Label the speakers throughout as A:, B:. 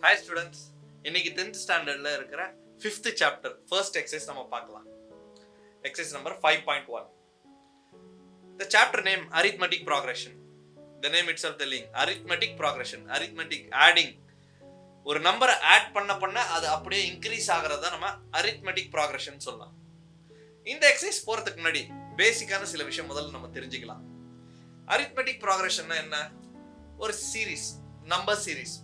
A: Hi students, இன்னைக்கு 10th ஸ்டாண்டர்ட்ல இருக்கிற 5th chapter first exercise நம்ம பார்க்கலாம். Exercise number 5.1. The chapter name arithmetic progression. The name itself telling arithmetic progression, arithmetic adding. ஒரு நம்பரை add பண்ண அது அப்படியே இன்க்ரீஸ் ஆகிறத நம்ம arithmetic progression சொல்லலாம். இந்த எக்ஸசைஸ் போறதுக்கு முன்னாடி பேசிக்கான சில விஷயம் முதல்ல நம்ம தெரிஞ்சுக்கலாம். arithmetic progression என்ன? ஒரு சீரிஸ், நம்பர் சீரிஸ்.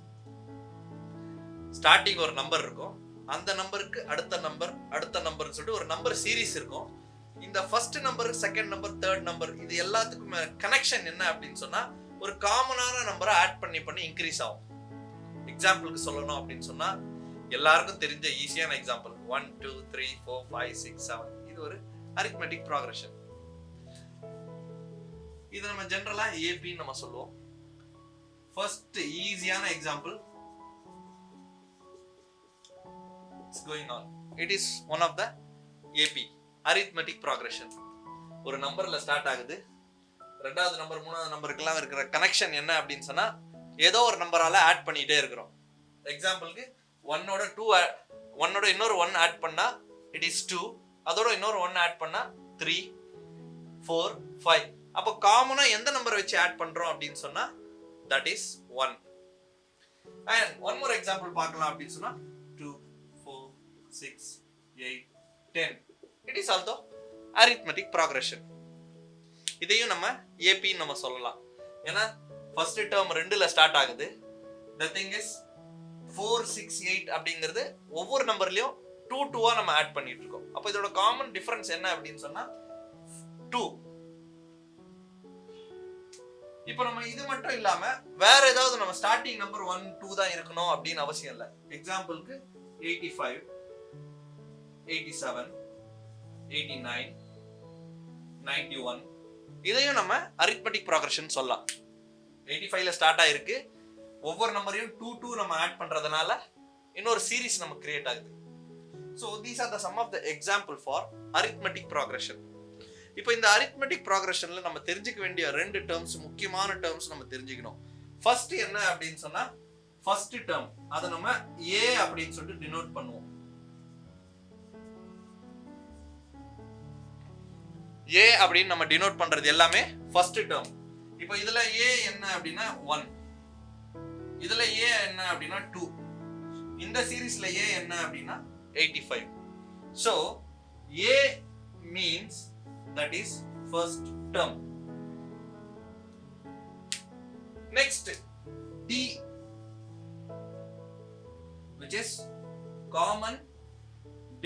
A: ஸ்டார்டிங் ஒரு நம்பர் இருக்கும், அந்த நம்பருக்கு அடுத்த நம்பர் சொல்லிட்டு ஒரு நம்பர் சீரிஸ் இருக்கும். இந்த first number, second number, third number இது எல்லாத்துக்கும் கனெக்ஷன் என்ன அப்படின்னு சொன்னா ஒரு காமனான நம்பரை ஆட் பண்ணி இன்க்ரீஸ் ஆகும். எக்ஸாம்பிளுக்கு சொல்லணும் அப்படின்னு சொன்னா எல்லாருக்கும் தெரிஞ்ச ஈஸியான எக்ஸாம்பிள் 1 2 3 4 5 6 7 இது ஒரு arithmetic progression. இது நம்ம ஜெனரலா ஏபி நம்ம சொல்லுவோம். ஃபர்ஸ்ட் ஈஸியான example going on. It is one of the AP arithmetic progression. ஒரு நம்பர்ல ஸ்டார்ட் ஆகுது, ரெண்டாவது நம்பர் மூணாவது நம்பருக்குலாம் இருக்கிற கனெக்ஷன் என்ன அப்படின்னு சொன்னா ஏதோ ஒரு நம்பரால ஆட் பண்ணிட்டே இருக்கிறோம். எக்ஸாம்பிளுக்கு 1 இன்னொரு 1 ஆட் பண்ணா இட் இஸ் 2, அதோட இன்னொரு 1 ஆட் பண்ணா 3 4 5. அப்போ காமனா எந்த நம்பரை வச்சு ஆட் பண்றோம் அப்படின்னு சொன்னா that is 1. and one more example பார்க்கலாம் அப்படின்னு சொன்னா 2 6 8 10. It is also arithmetic progression. இதையும் நம்ம AP நம்ம சொல்லலாம். ஏன்னா ஃபர்ஸ்ட் டேர்ம் 2ல ஸ்டார்ட் ஆகுது. The thing is 4 6 8 அப்படிங்கிறது ஒவ்வொரு நம்பர்லயும் 2 2 நம்ம ஆட் பண்ணிட்டு இருக்கோம். அப்ப இதோட காமன் டிஃபரன்ஸ் என்ன அப்படின்னு சொன்னா 2. இப்போ நம்ம இது மட்டும் இல்லாம வேற ஏதாவது நம்ம ஸ்டார்டிங் நம்பர் 1 2 தான் இருக்கணும் அப்படின்னு அவசியம் இல்லை. எக்ஸாம்பிளுக்கு 85 87 89 91 இதையும் நம்ம arithmetic progression சொல்லலாம். 85ல ஸ்டார்ட் ஆயிருக்கு, ஒவ்வொரு நம்பரையும் 2 2 நம்ம ஆட் பண்றதுனால இன்னொரு சீரிஸ் நம்ம கிரியேட் ஆகுது. So these are the some of the example for arithmetic progression. இப்போ இந்த arithmetic progressionல நம்ம தெரிஞ்சுக்க வேண்டிய ரெண்டு டேர்ம்ஸ், முக்கியமான டேர்ம்ஸ் நம்ம தெரிஞ்சுக்கணும். ஃபர்ஸ்ட் என்ன அப்படின்னு சொன்னா ஃபர்ஸ்ட் டேர்ம் அதை நம்ம A அப்படின்னு சொல்லிட்டு டினோட் பண்ணுவோம். A அப்படின்னு நம்ம டினோட் பண்றது எல்லாமே ஃபர்ஸ்ட் டேர்ம். இப்போ இதுல A என்ன அப்படின்னா 1, இதுல A என்ன அப்படின்னா 2, இந்த சீரிஸ்ல A என்ன அப்படின்னா 85. So A means that is first term. Next D, which is common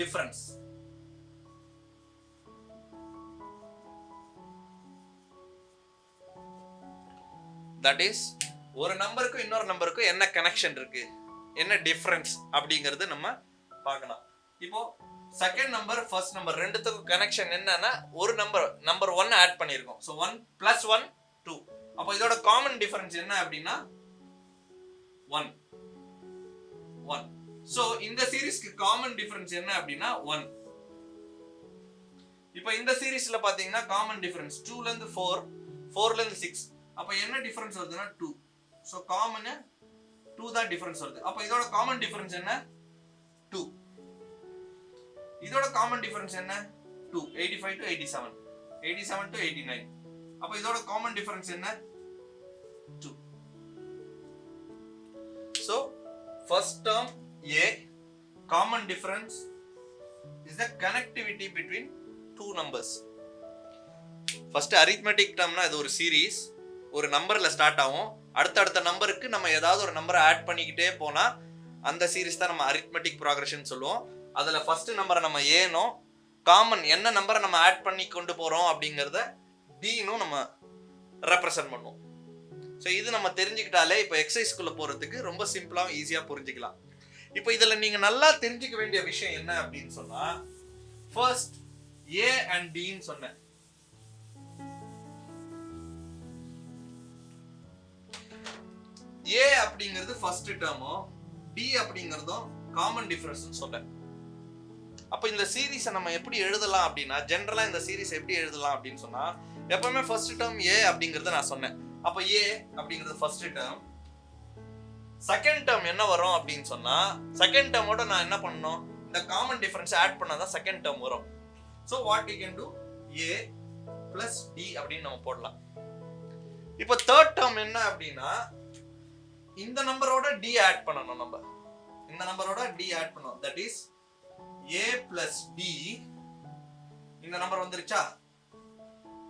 A: difference. That is ஒரு நம்பருக்கும் இன்னொரு நம்பருக்கும் என்ன கனெக்ஷன் இருக்கு, என்ன டிஃபரன்ஸ் அப்படிங்கறது நம்ம பார்க்கலாம். இப்போ செகண்ட் நம்பர் ஃபர்ஸ்ட் நம்பர் ரெண்டுத்துக்கும் கனெக்ஷன் என்னன்னா ஒரு நம்பர் 1 ஆட் பண்ணியிருக்கோம். ஸோ 1 + 1 2. அப்போ இதோட காமன் டிஃபரன்ஸ் என்ன அப்படின்னா 1 1. ஸோ இந்த சீரிஸ்க்கு காமன் டிஃபரன்ஸ் என்ன அப்படின்னா 1. இப்போ இந்த சீரிஸ்ல பாத்தீங்கன்னா காமன் டிஃபரன்ஸ் 2ல இருந்து 4 4ல இருந்து 6. அப்ப என்ன டிஃபரன்ஸ் வருதுன்னா 2. சோ காமன் 2 தான் டிஃபரன்ஸ் வருது. அப்ப இதோட காமன் டிஃபரன்ஸ் என்ன 2. இதோட காமன் டிஃபரன்ஸ் என்ன 2. 85 to 87 87 to 89. அப்ப இதோட காமன் டிஃபரன்ஸ் என்ன 2. So first term A, common difference is the connectivity between two numbers. First arithmetic termனா இது ஒரு சீரிஸ், ஒரு நம்பர்ல ஸ்டார்ட் ஆகும், அடுத்த நம்பருக்கு நம்ம ஏதாவது ஒரு நம்பரை ஆட் பண்ணிக்கிட்டே போனா அந்த சீரிஸ் தான் நம்ம arithmetic progression சொல்லுவோம். அதுல ஃபர்ஸ்ட் நம்பரை நம்ம ஏனோ காமன் என்ன நம்பரை நம்ம ஆட் பண்ணி கொண்டு போறோம் அப்படிங்கறத டீனும் நம்ம ரெப்ரசன்ட் பண்ணுவோம். ஸோ இது நம்ம தெரிஞ்சுக்கிட்டாலே இப்போ எக்ஸசைஸ்க்குள்ள போறதுக்கு ரொம்ப சிம்பிளாகவும் ஈஸியா புரிஞ்சுக்கலாம். இப்போ இதுல நீங்க நல்லா தெரிஞ்சுக்க வேண்டிய விஷயம் என்ன அப்படின்னு சொன்னா ஃபர்ஸ்ட் A and D ன்னு சொன்னேன். A அப்படிங்கிறது ஃபர்ஸ்ட் டேர்மும் D அப்படிங்கிறதும் காமன் டிஃபரன்ஸ்னு சொன்னேன். அப்ப இந்த சீரிஸை நம்ம எப்படி எழுதலாம் அப்படின்னா ஜெனரலா இந்த சீரிஸ் எப்படி எழுதலாம் அப்படின்னு சொன்னா எப்பவுமே ஃபர்ஸ்ட் டேர்ம் A அப்படிங்கறத நான் சொன்னேன். அப்ப A அப்படிங்கிறது ஃபர்ஸ்ட் டேர்ம், செகண்ட் டேர்ம் என்ன வரும் அப்படின்னு சொன்னா செகண்ட் டேர்மோட நான் என்ன பண்ணணும், இந்த காமன் டிஃபரன்ஸ் ஆட் பண்ணாதான் செகண்ட் டேர்ம் வரும். So what we can do a plus d அப்படின்னு நம்ம போடலாம். இப்போ தேர்ட் டேர்ம் என்ன அப்படின்னா இந்த நம்பரோட d ஆட் பண்ணணும். நம்ம இந்த நம்பரோட d ஆட் பண்ணணும். That is a plus d. இந்த நம்பர் வந்துருச்சா,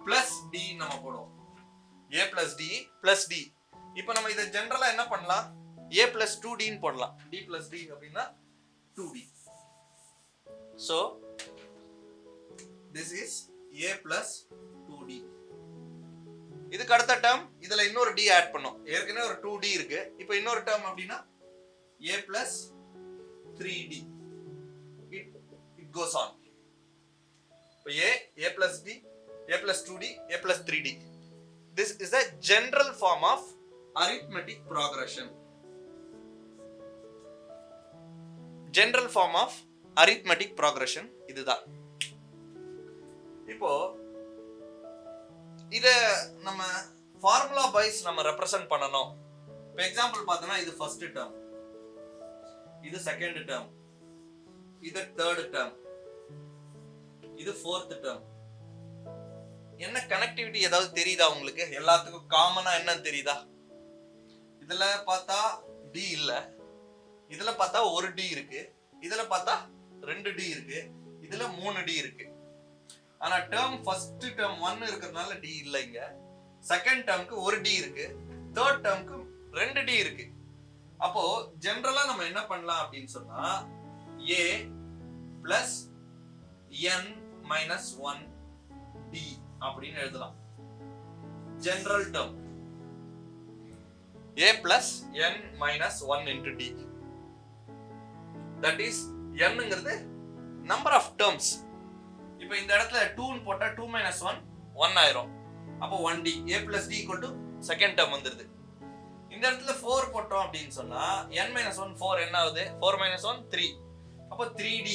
A: plus d நம்ம போடுவோம். a plus d plus d. இப்போ நம்ம இத ஜெனரலா என்ன பண்ணலாம், a plus 2d ன்னு போடலாம். d plus d அப்படினா 2d. So this is a plus 2d. இதுக்கு அடுத்த டேர்ம் இதுல இன்னொரு d ஆட் பண்ணோம். ஏற்கனவே ஒரு 2d இருக்கு. இப்போ இன்னொரு டேர்ம் அப்படினா a plus 3d. It goes on. இப்போ a plus d, a plus 2d, a plus 3d. This is the general form of arithmetic progression. General form of arithmetic progression இதுதான். இப்போ இத நம்ம ஃபார்முலா வைஸ் நம்ம represent பண்ணனும். இப்போ example பார்த்தனா இது ஃபர்ஸ்ட் டேர்ம், இது செகண்ட் டேர்ம், இது தேர்ட் டேர்ம், இது ஃபோர்த் டேர்ம். என்ன கனெக்டிவிட்டி ஏதாவது தெரியுதா உங்களுக்கு? எல்லாத்துக்கும் காமனா என்னன்னு தெரியுதா? இதுல பார்த்தா d இல்ல, இதுல பார்த்தா ஒரு d இருக்கு, இதுல பார்த்தா 2d இருக்கு, இதுல 3d இருக்கு. ஆனா டேர்ம் ஃபர்ஸ்ட் டேர்ம் 1 இருக்குறதுனால d இல்ல இங்க. செகண்ட் டேர்ம்க்கு ஒரு d இருக்கு, தேர்ட் டேர்ம்க்கு 2d இருக்கு. அப்போ ஜெனரலா நம்ம என்ன பண்ணலாம் அப்படினு சொன்னா a plus n minus 1d அப்படின்னு எழுதலாம். General term a plus n minus 1 into d. That is n ங்கிறது number of terms. இப்போ இந்த இடத்துல 2 ன்னு போட்டா 2 minus 1 1 ஆயிரும். அப்போ 1d. a plus d equal to second term வந்துருது. இந்த இடத்துல 4 போட்டோம் அப்படின்னு சொன்னா n minus 1 4 என்ன ஆகுது? 4 minus 1 3. அப்போ 3d.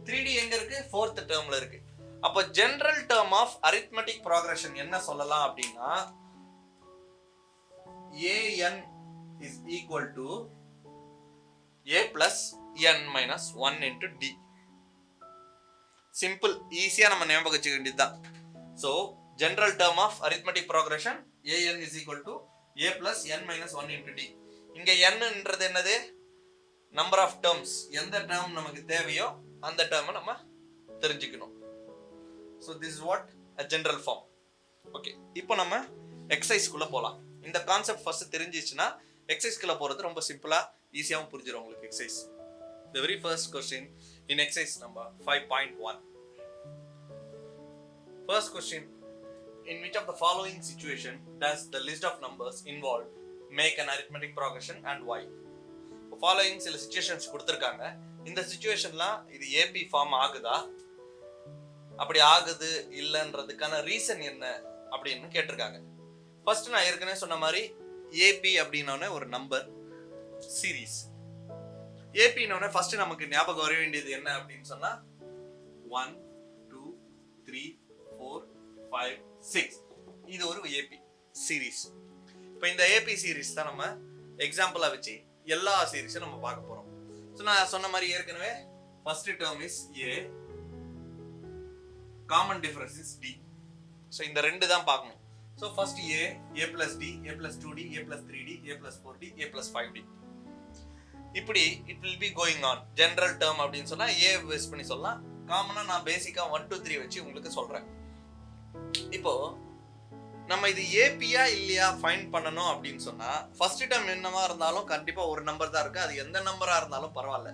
A: 3d எங்க இருக்கு? ஃபோர்த் டேர்ம்ல இருக்கு. அப்போ general term of arithmetic progression என்ன சொல்லலாம் அப்படின்னா an is equal to a plus n minus 1 into d. Simple, ஈஸியா நம்ம ஞாபகம் வச்சுக்க வேண்டியதுதான். So general term of arithmetic progression an is equal to a plus n minus 1 into d. இங்க nன்றது என்னது? Number of terms. எந்த டேர்ம் நமக்கு தேவையோ அந்த டேர்மை நம்ம தெரிஞ்சுக்கணும். So this is what a general form. Okay, இப்போ நம்ம எக்ஸசைஸ் குள்ள போலாம். இந்த கான்செப்ட் ஃபர்ஸ்ட் தெரிஞ்சிச்சுனா எக்ஸசைஸ் குள்ள போறது ரொம்ப சிம்பிளா ஈஸியாவும் புரிஞ்சிரும் உங்களுக்கு exercise. The very first question in exercise number 5.1. First question, in which of the following situation does the list of numbers involved make an arithmetic progression and why? Following சில situations கொடுத்திருக்காங்க. இந்த situationலாம் இது AP form ஆகுதா, அப்படி ஆகுது இல்லன்றதுக்கான reason என்ன அப்படின்னு கேட்டிருக்காங்க. ஃபர்ஸ்ட் நான் ஏற்கனவே சொன்ன மாதிரி AP அப்படின்னோடனே ஒரு நம்பர் சீரீஸ். ஏபின்னோடனே ஃபர்ஸ்ட் நமக்கு ஞாபகம் வர வேண்டியது என்ன அப்படின்னு சொன்னா 1 2 3 4 5 6. இது ஒரு ஏபி சீரீஸ். இப்போ இந்த ஏபி சீரீஸ் தான் நம்ம எக்ஸாம்பிளா வச்சு எல்லா சீரீஸும் நம்ம பார்க்க போறோம். ஸோ நான் சொன்ன மாதிரி ஏற்கனவே first term is A, common difference is D. So இந்த ரெண்டு தான் பார்க்கணும். So first A plus D, A plus 2d, A plus 3d, A plus 4d, A plus 5d. இப்படி it will be going on. General term அப்படின்னு சொன்னா ஏ base பண்ணி சொல்லலாம். காமனா நான் பேசிக்கா 1 2 3 வச்சு உங்களுக்கு சொல்றேன். இப்போ நம்ம இது ஏபியா இல்லையா ஃபைண்ட் பண்ணணும் அப்படின்னு சொன்னா ஃபர்ஸ்ட் டேர்ம் என்னவா இருந்தாலும் கண்டிப்பா ஒரு நம்பர் தான் இருக்கு. அது எந்த நம்பரா இருந்தாலும் பரவாயில்ல.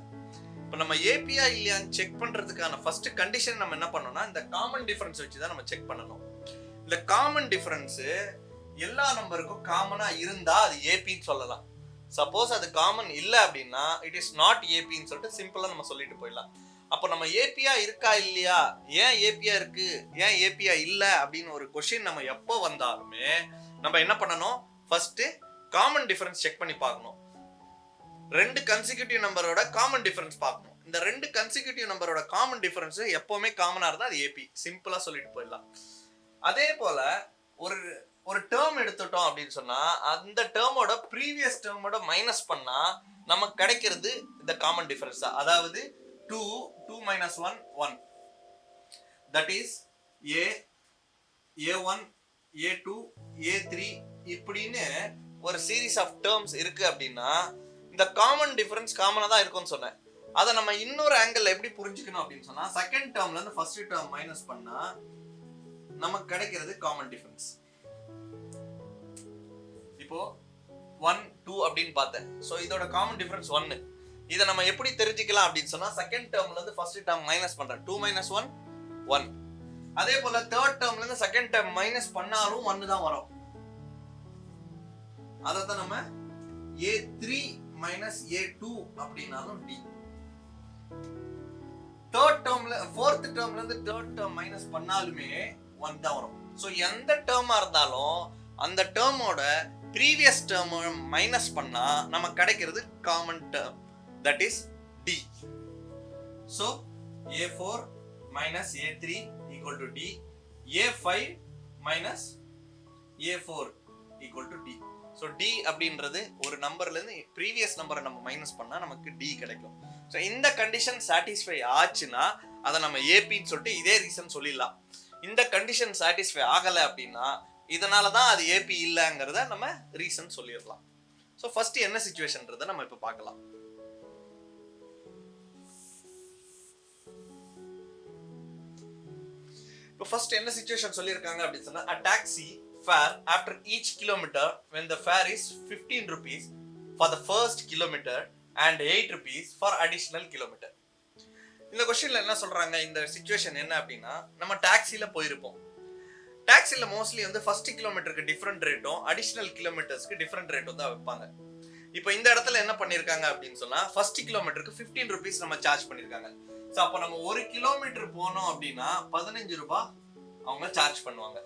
A: இப்போ நம்ம ஏபியா இல்லையான்னு செக் பண்றதுக்கான ஃபர்ஸ்ட் கண்டிஷன் நம்ம என்ன பண்ணணும்னா இந்த காமன் டிஃபரன்ஸ் வச்சு தான் நம்ம செக் பண்ணணும். இந்த காமன் டிஃபரன்ஸ் எல்லா நம்பருக்கும் காமனா இருந்தா அது ஏபின்னு சொல்லலாம். சப்போஸ் அது காமன் இல்லை அப்படின்னா இட் இஸ் நாட் ஏபின்னு சொல்லிட்டு சிம்பிளா நம்ம சொல்லிட்டு போயிடலாம். அப்போ நம்ம ஏபியா இருக்கா இல்லையா, ஏன் ஏபியா இருக்கு ஏன் ஏபியா இல்லை அப்படின்னு ஒரு கொஸ்டின் நம்ம எப்போ வந்தாலுமே நம்ம என்ன பண்ணணும், ஃபர்ஸ்ட் காமன் டிஃபரன்ஸ் செக் பண்ணி பார்க்கணும். ரெண்டு கன்சிக்யூட்டிவ் நம்பரோட காமன் டிஃபரன்ஸ் பார்க்கணும். இந்த ரெண்டு கன்சிக்யூட்டிவ் நம்பரோட காமன் டிஃபரன்ஸ் எப்பவுமே காமனா இருந்தா அது ஏபி. சிம்பிளா சொல்லிட்டு போயிடலாம். அதே போல ஒரு ஒரு டேர்ம் எடுத்துட்டோம் அப்படின்னு சொன்னா அந்த டேர்மோட ப்ரீவியஸ் டேர்மோட மைனஸ் பண்ணா நமக்கு கிடைக்கிறது இந்த காமன் டிஃபரன்ஸ். அதாவது 2 2 minus 1 1, that is a1 a2 a3 இப்படின்னு ஒரு சீரீஸ் ஆஃப் டேர்ம்ஸ் இருக்கு அப்படின்னா இந்த காமன் டிஃபரன்ஸ் காமனா தான் இருக்கும்னு சொன்னேன். அதை நம்ம இன்னொரு ஆங்கிள் எப்படி புரிஞ்சுக்கணும் அப்படின்னு சொன்னா செகண்ட் டேர்ம்ல இருந்து ஃபர்ஸ்ட் டேர்ம் மைனஸ் பண்ணா நமக்கு கிடைக்கிறது காமன் டிஃபரன்ஸ். இப்போ 1 2 அப்படின்னு பார்த்தேன். ஸோ இதோட காமன் டிஃபரன்ஸ் 1. இதை நம்ம எப்படி தெரிஞ்சுக்கலாம் அப்படின்னு சொன்னா செகண்ட் டேர்ம்ல இருந்து ஃபர்ஸ்ட் டேர்ம் மைனஸ் பண்றேன். 2 minus 1 1. அதே போல தேர்ட் டேர்ம்ல இருந்து செகண்ட் டேர்ம் மைனஸ் பண்ணாலும் 1 தான் வரும். அதான் நம்ம a3 minus a2 அப்படினாலும் d. தேர்ட் டேர்ம்ல ஃபோர்த் டேர்ம்ல இருந்து தேர்ட் டேர்ம் மைனஸ் பண்ணாலுமே 1 தான் வரும். ஸோ எந்த டேர்மா இருந்தாலும் அந்த டேர்மோட ப்ரீவியஸ் டேர்ம் மைனஸ் பண்ணா நமக்கு கிடைக்கிறது common term, that is d. So a4 minus a3 equal to d, a5 minus a4 equal to d. So d அப்படின்றது ஒரு நம்பர்ல இருந்து ப்ரீவியஸ் நம்பரை நம்ம மைனஸ் பண்ணா நமக்கு d கிடைக்கும். ஸோ இந்த கண்டிஷன் சாட்டிஸ்ஃபை ஆச்சுன்னா அதை நம்ம ஏபின்னு சொல்லிட்டு இதே ரீசன் சொல்லிடலாம். இந்த கண்டிஷன் சாட்டிஸ்ஃபை ஆகலை அப்படின்னா இதனால தான் அது ஏபி இல்லைங்கிறத நம்ம ரீசன் சொல்லிடலாம். ஸோ ஃபர்ஸ்ட் என்ன சிச்சுவேஷன்றதை நம்ம இப்போ பார்க்கலாம். இப்போ ஃபர்ஸ்ட் என்ன சிச்சுவேஷன் சொல்லியிருக்காங்க அப்படின்னு சொன்னா a taxi fare after each kilometer when the fare is 15 rupees for the first kilometer and 8 rupees for additional kilometer. இந்த क्वेश्चनல என்ன சொல்றாங்க, இந்த சிச்சுவேஷன் என்ன அப்படின்னா நம்ம டாக்ஸில போயிருப்போம். டாக்ஸில மோஸ்ட்லி வந்து ஃபர்ஸ்ட் கிலோமீட்டருக்கு டிஃபரெண்ட் ரேட்டும் அடிஷனல் கிலோமீட்டர்ஸ்க்கு டிஃபரெண்ட் ரேட்டும் தான் வைப்பாங்க. இப்போ இந்த இடத்துல என்ன பண்ணிருக்காங்க அப்படின்னு சொன்னா ஃபர்ஸ்ட் கிலோமீட்டருக்கு 15 rupees நம்ம சார்ஜ் பண்ணிருக்காங்க. ஸோ அப்போ நம்ம 1 கிலோமீட்டர் போனோம் அப்படின்னா 15 ரூபாய் அவங்க சார்ஜ் பண்ணுவாங்க.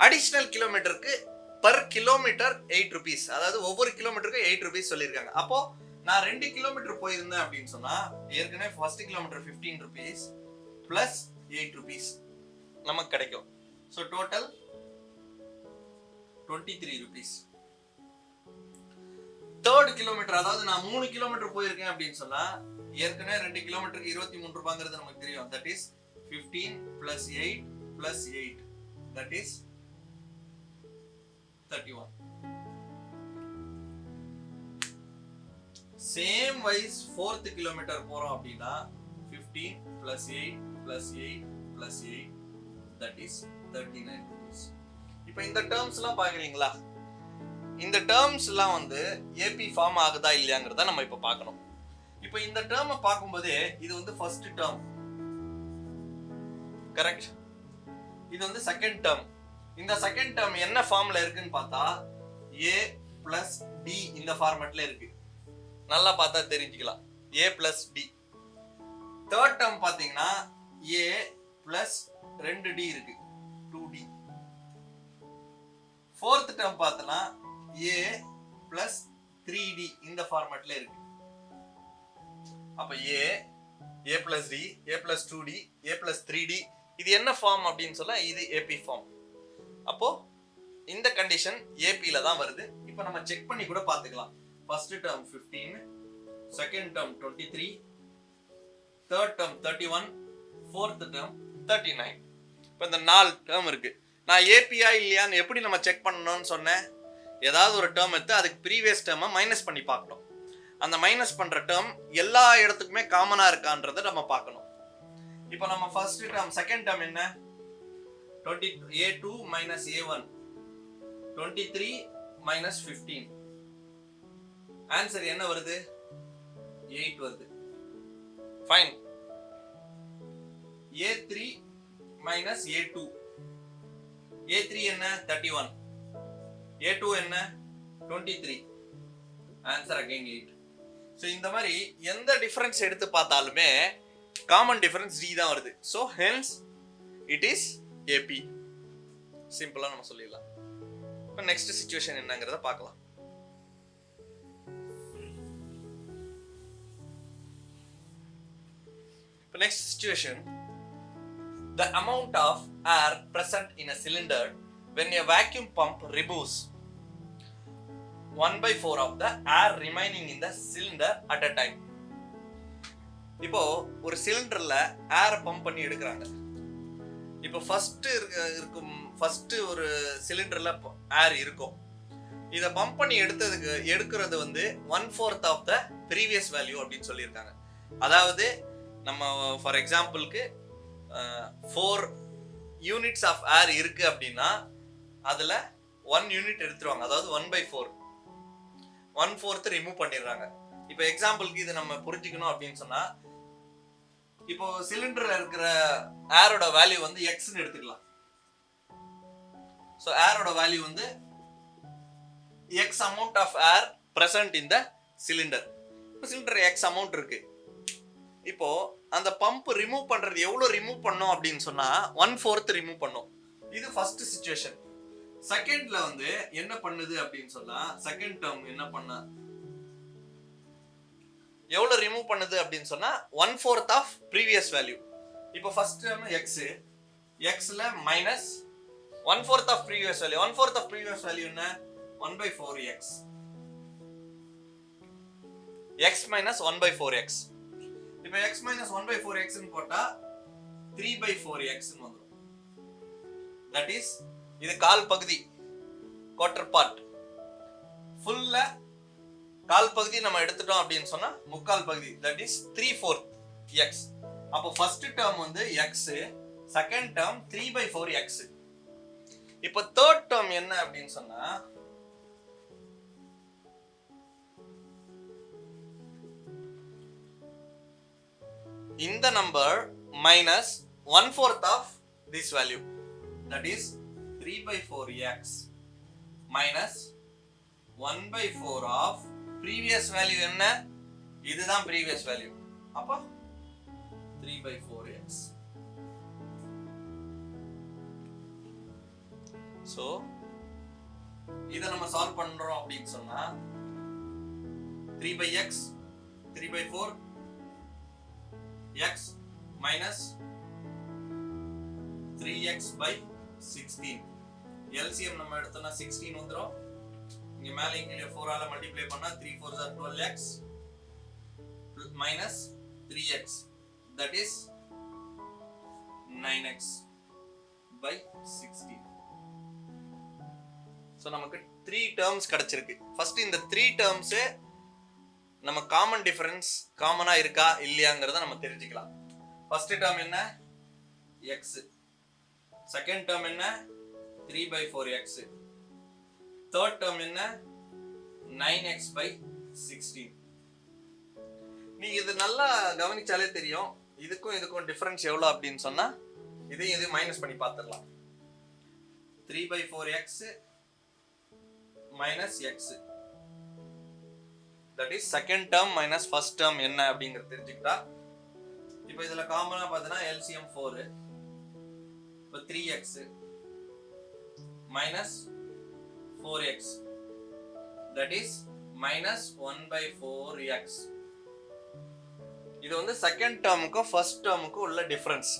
A: அடிஷனல் கிலோமீட்டருக்கு பர் கிலோமீட்டர் 8 rupees, அதாவது ஒவ்வொரு கிலோமீட்டருக்கு 8 rupees சொல்லியிருக்காங்க. அப்போ நான் 2 கிலோமீட்டர் போயிருந்தேன் அப்படின்னு சொன்னா ஏற்கனவே first kilometre 15 rupees plus 8 rupees நமக்கு கிடைக்கும். So total 23 rupees. Third kilometre, அதாவது நான் 3 கிலோமீட்டர் போயிருக்கேன் அப்படின்னு சொன்னா ஏற்கனவே 2 கிலோமீட்டருக்கு 23 ரூபாங்கிறது நமக்கு தெரியும். That is 15 plus 8 plus 8, that is 31. Same wise fourth kilometre போறோம் அப்படின்னா 15 plus 8 plus 8 plus 8, that is 39 rupees. இப்போ இந்த டேர்ம்ஸ் எல்லாம் பாக்குறீங்களா? இந்த டேர்ம்ஸ் எல்லாம் வந்து ஏபி ஃபார்ம் ஆகுதா இல்லையாங்கிறத நம்ம இப்போ பார்க்கணும். இப்போ இந்த டேர்மை பார்க்கும்போதே இது வந்து ஃபர்ஸ்ட் டேர்ம், கரெக்ட்? இது வந்து செகண்ட் டேர்ம். இந்த செகண்ட் டேர்ம் என்ன ஃபார்ம்ல இருக்குன்னு பார்த்தா a plus d இந்த ஃபார்மட்ல இருக்கு. நல்லா பார்த்தா தெரிஞ்சுக்கலாம், a plus d. Third term பாத்தீங்கன்னா a plus 2d இருக்கு, 2d. ஃபோர்த் டேர்ம் பார்த்தனா a plus 3d இந்த ஃபார்மட்ல இருக்கு. அப்ப a plus d, a plus 2d, a plus 3d இது என்ன ஃபார்ம் அப்படின்னு சொல்ல இது ஏபி ஃபார்ம். அப்போ இந்த கண்டிஷன் ஏபில தான் வருது. இப்போ நம்ம செக் பண்ணி கூட பார்த்துக்கலாம். First term 15, second term 23, third term 31, fourth term 39. இப்போ இந்த 4 டேர்ம் இருக்கு. நான் ஏபியா இல்லையான்னு எப்படி நம்ம செக் பண்ணணும்னு சொன்னேன், ஏதாவது ஒரு டேர்ம் எடுத்து அதுக்கு ப்ரீவியஸ் டேர்மை மைனஸ் பண்ணி பார்க்கணும். அந்த மைனஸ் பண்ற டேர்ம் எல்லா இடத்துக்குமே காமனா இருக்கான்றதை நம்ம பார்க்கணும். இப்போ நம்ம ஃபர்ஸ்ட் டேர்ம் செகண்ட் டேர்ம் என்ன, a2 minus a1, 23 minus 15. Answer என்ன வருது, 8 வருது. Fine. a3 minus a2, a3 என்ன 31, a2 என்ன 23. Answer again 8. ஸோ இந்த மாதிரி எந்த டிஃபரன்ஸ் எடுத்து பார்த்தாலுமே காமன் டிஃபரன்ஸ் d தான் வருது. So hence it is AB. சிம்பிளா நம்ம சொல்லிடலாம். இப்போ நெக்ஸ்ட் சிச்சுவேஷன் என்னங்கிறத பார்க்கலாம். இப்போ next situation, the amount of air present in a cylinder when a vacuum pump removes 1/4 of the air remaining in the cylinder at a time. இப்போ ஒரு சிலிண்டர்ல ஏரை பம்ப் பண்ணி எடுக்கிறாங்க. இப்போ ஃபர்ஸ்ட் ஒரு சிலிண்டர்ல ஏர் இருக்கும். இதை பம்ப் பண்ணி எடுக்கிறது வந்து 1/4 ஆஃப் த ப்ரீவியஸ் வேல்யூ அப்படின்னு சொல்லியிருக்காங்க. அதாவது நம்ம ஃபார் எக்ஸாம்பிளுக்கு 4 யூனிட்ஸ் ஆஃப் ஏர் இருக்கு அப்படின்னா அதுல 1 யூனிட் எடுத்துருவாங்க. அதாவது 1/4 1/4 ரிமூவ் பண்ணிடுறாங்க. இப்போ எக்ஸாம்பிளுக்கு இதை நம்ம புரிஞ்சுக்கணும் அப்படின்னு சொன்னா, இப்போ சிலிண்டர்ல இருக்கிற ஏரோட வேல்யூ வந்து எக்ஸ்ன்னு எடுத்துக்கலாம். ஸோ ஏரோட வேல்யூ வந்து X amount of air present in the cylinder. இப்போ சிலிண்டர் எக்ஸ் அமௌண்ட் இருக்கு. இப்போ அந்த பம்ப் ரிமூவ் பண்றது எவ்வளவு ரிமூவ் பண்ணோம் அப்படின்னு சொன்னா 1/4 ரிமூவ் பண்ணோம். இது ஃபர்ஸ்ட் சிச்சுவேஷன். செகண்ட்ல வந்து என்ன பண்ணுது அப்படின்னு சொன்னா, செகண்ட் டேர்ம் என்ன பண்ண எவ்வளவு ரிமூவ் பண்ணுது அப்படின்னு சொன்னா 1/4 ஆஃப் ப்ரீவியஸ் வேல்யூ. இப்போ ஃபர்ஸ்ட் டேர்ம் எக்ஸ், எக்ஸ்ல minus 1/4 of previous value. 1/4 of previous value என்ன? 1/4 எக்ஸ். X minus 1/4 x. இப்போ x minus 1/4 x ன்னு போட்டா 3/4 x ன்னு வந்துரும். தட் இஸ் இது கால் பகுதி, குவார்ட்டர் பார்ட். ஃபுல்ல கால் பகுதி நம்ம எடுத்துட்டோம் அப்படின்னு சொன்னா முக்கால் பகுதி, தட் இஸ் 3/4 x. அப்போ ஃபர்ஸ்ட் டேர்ம் வந்து x, செகண்ட் டேர்ம் 3/4 x. இப்போ தேர்ட் டேர்ம் என்ன அப்படின்னு சொன்னா இந்த number minus 1/4 of this value, that is 3/4 x minus 1/4 of previous value என்ன? இதுதான் previous value. அப்ப 3/4 x. so இத நம்ம சால்வ் பண்றோம் அப்படின்னு சொன்னா 3/x 3/4 x minus 3x by 16. LCM நம்ம எடுத்தோம்னா 16 வந்துரும். இங்க மேல இங்க 4 ஆல மல்டிப்ளை பண்ணா 3 4s are 12x minus 3x, that is 9x by 16. so நமக்கு 3 terms கிடைச்சிருக்கு. ஃபர்ஸ்ட் இந்த 3 terms நம்ம காமன் டிஃபரன்ஸ் காமனா இருக்கா இல்லையாங்கிறத நம்ம தெரிஞ்சுக்கலாம். ஃபர்ஸ்ட் டேர்ம் என்ன? x. செகண்ட் டேர்ம் என்ன? 3/4 x. தேர்ட் டேர்ம் என்ன? 9x by 16. நீங்க இது நல்லா கவனிச்சாலே தெரியும் இதுக்கும் டிஃபரன்ஸ் எவ்வளவு அப்படின்னு சொன்னா இது மைனஸ் பண்ணி பார்த்துடலாம். 3/4 x minus x, that is second term minus first term என்ன அப்படிங்கறது தெரிஞ்சுக்கிட்டா, இப்போ இதுல காமனா பார்த்தனா LCM 4, இப்போ 3x minus 4x, that is minus 1/4x. இது வந்து செகண்ட் டேர்முக்கும் ஃபர்ஸ்ட் டேர்முக்கும் உள்ள டிஃபரன்ஸ்.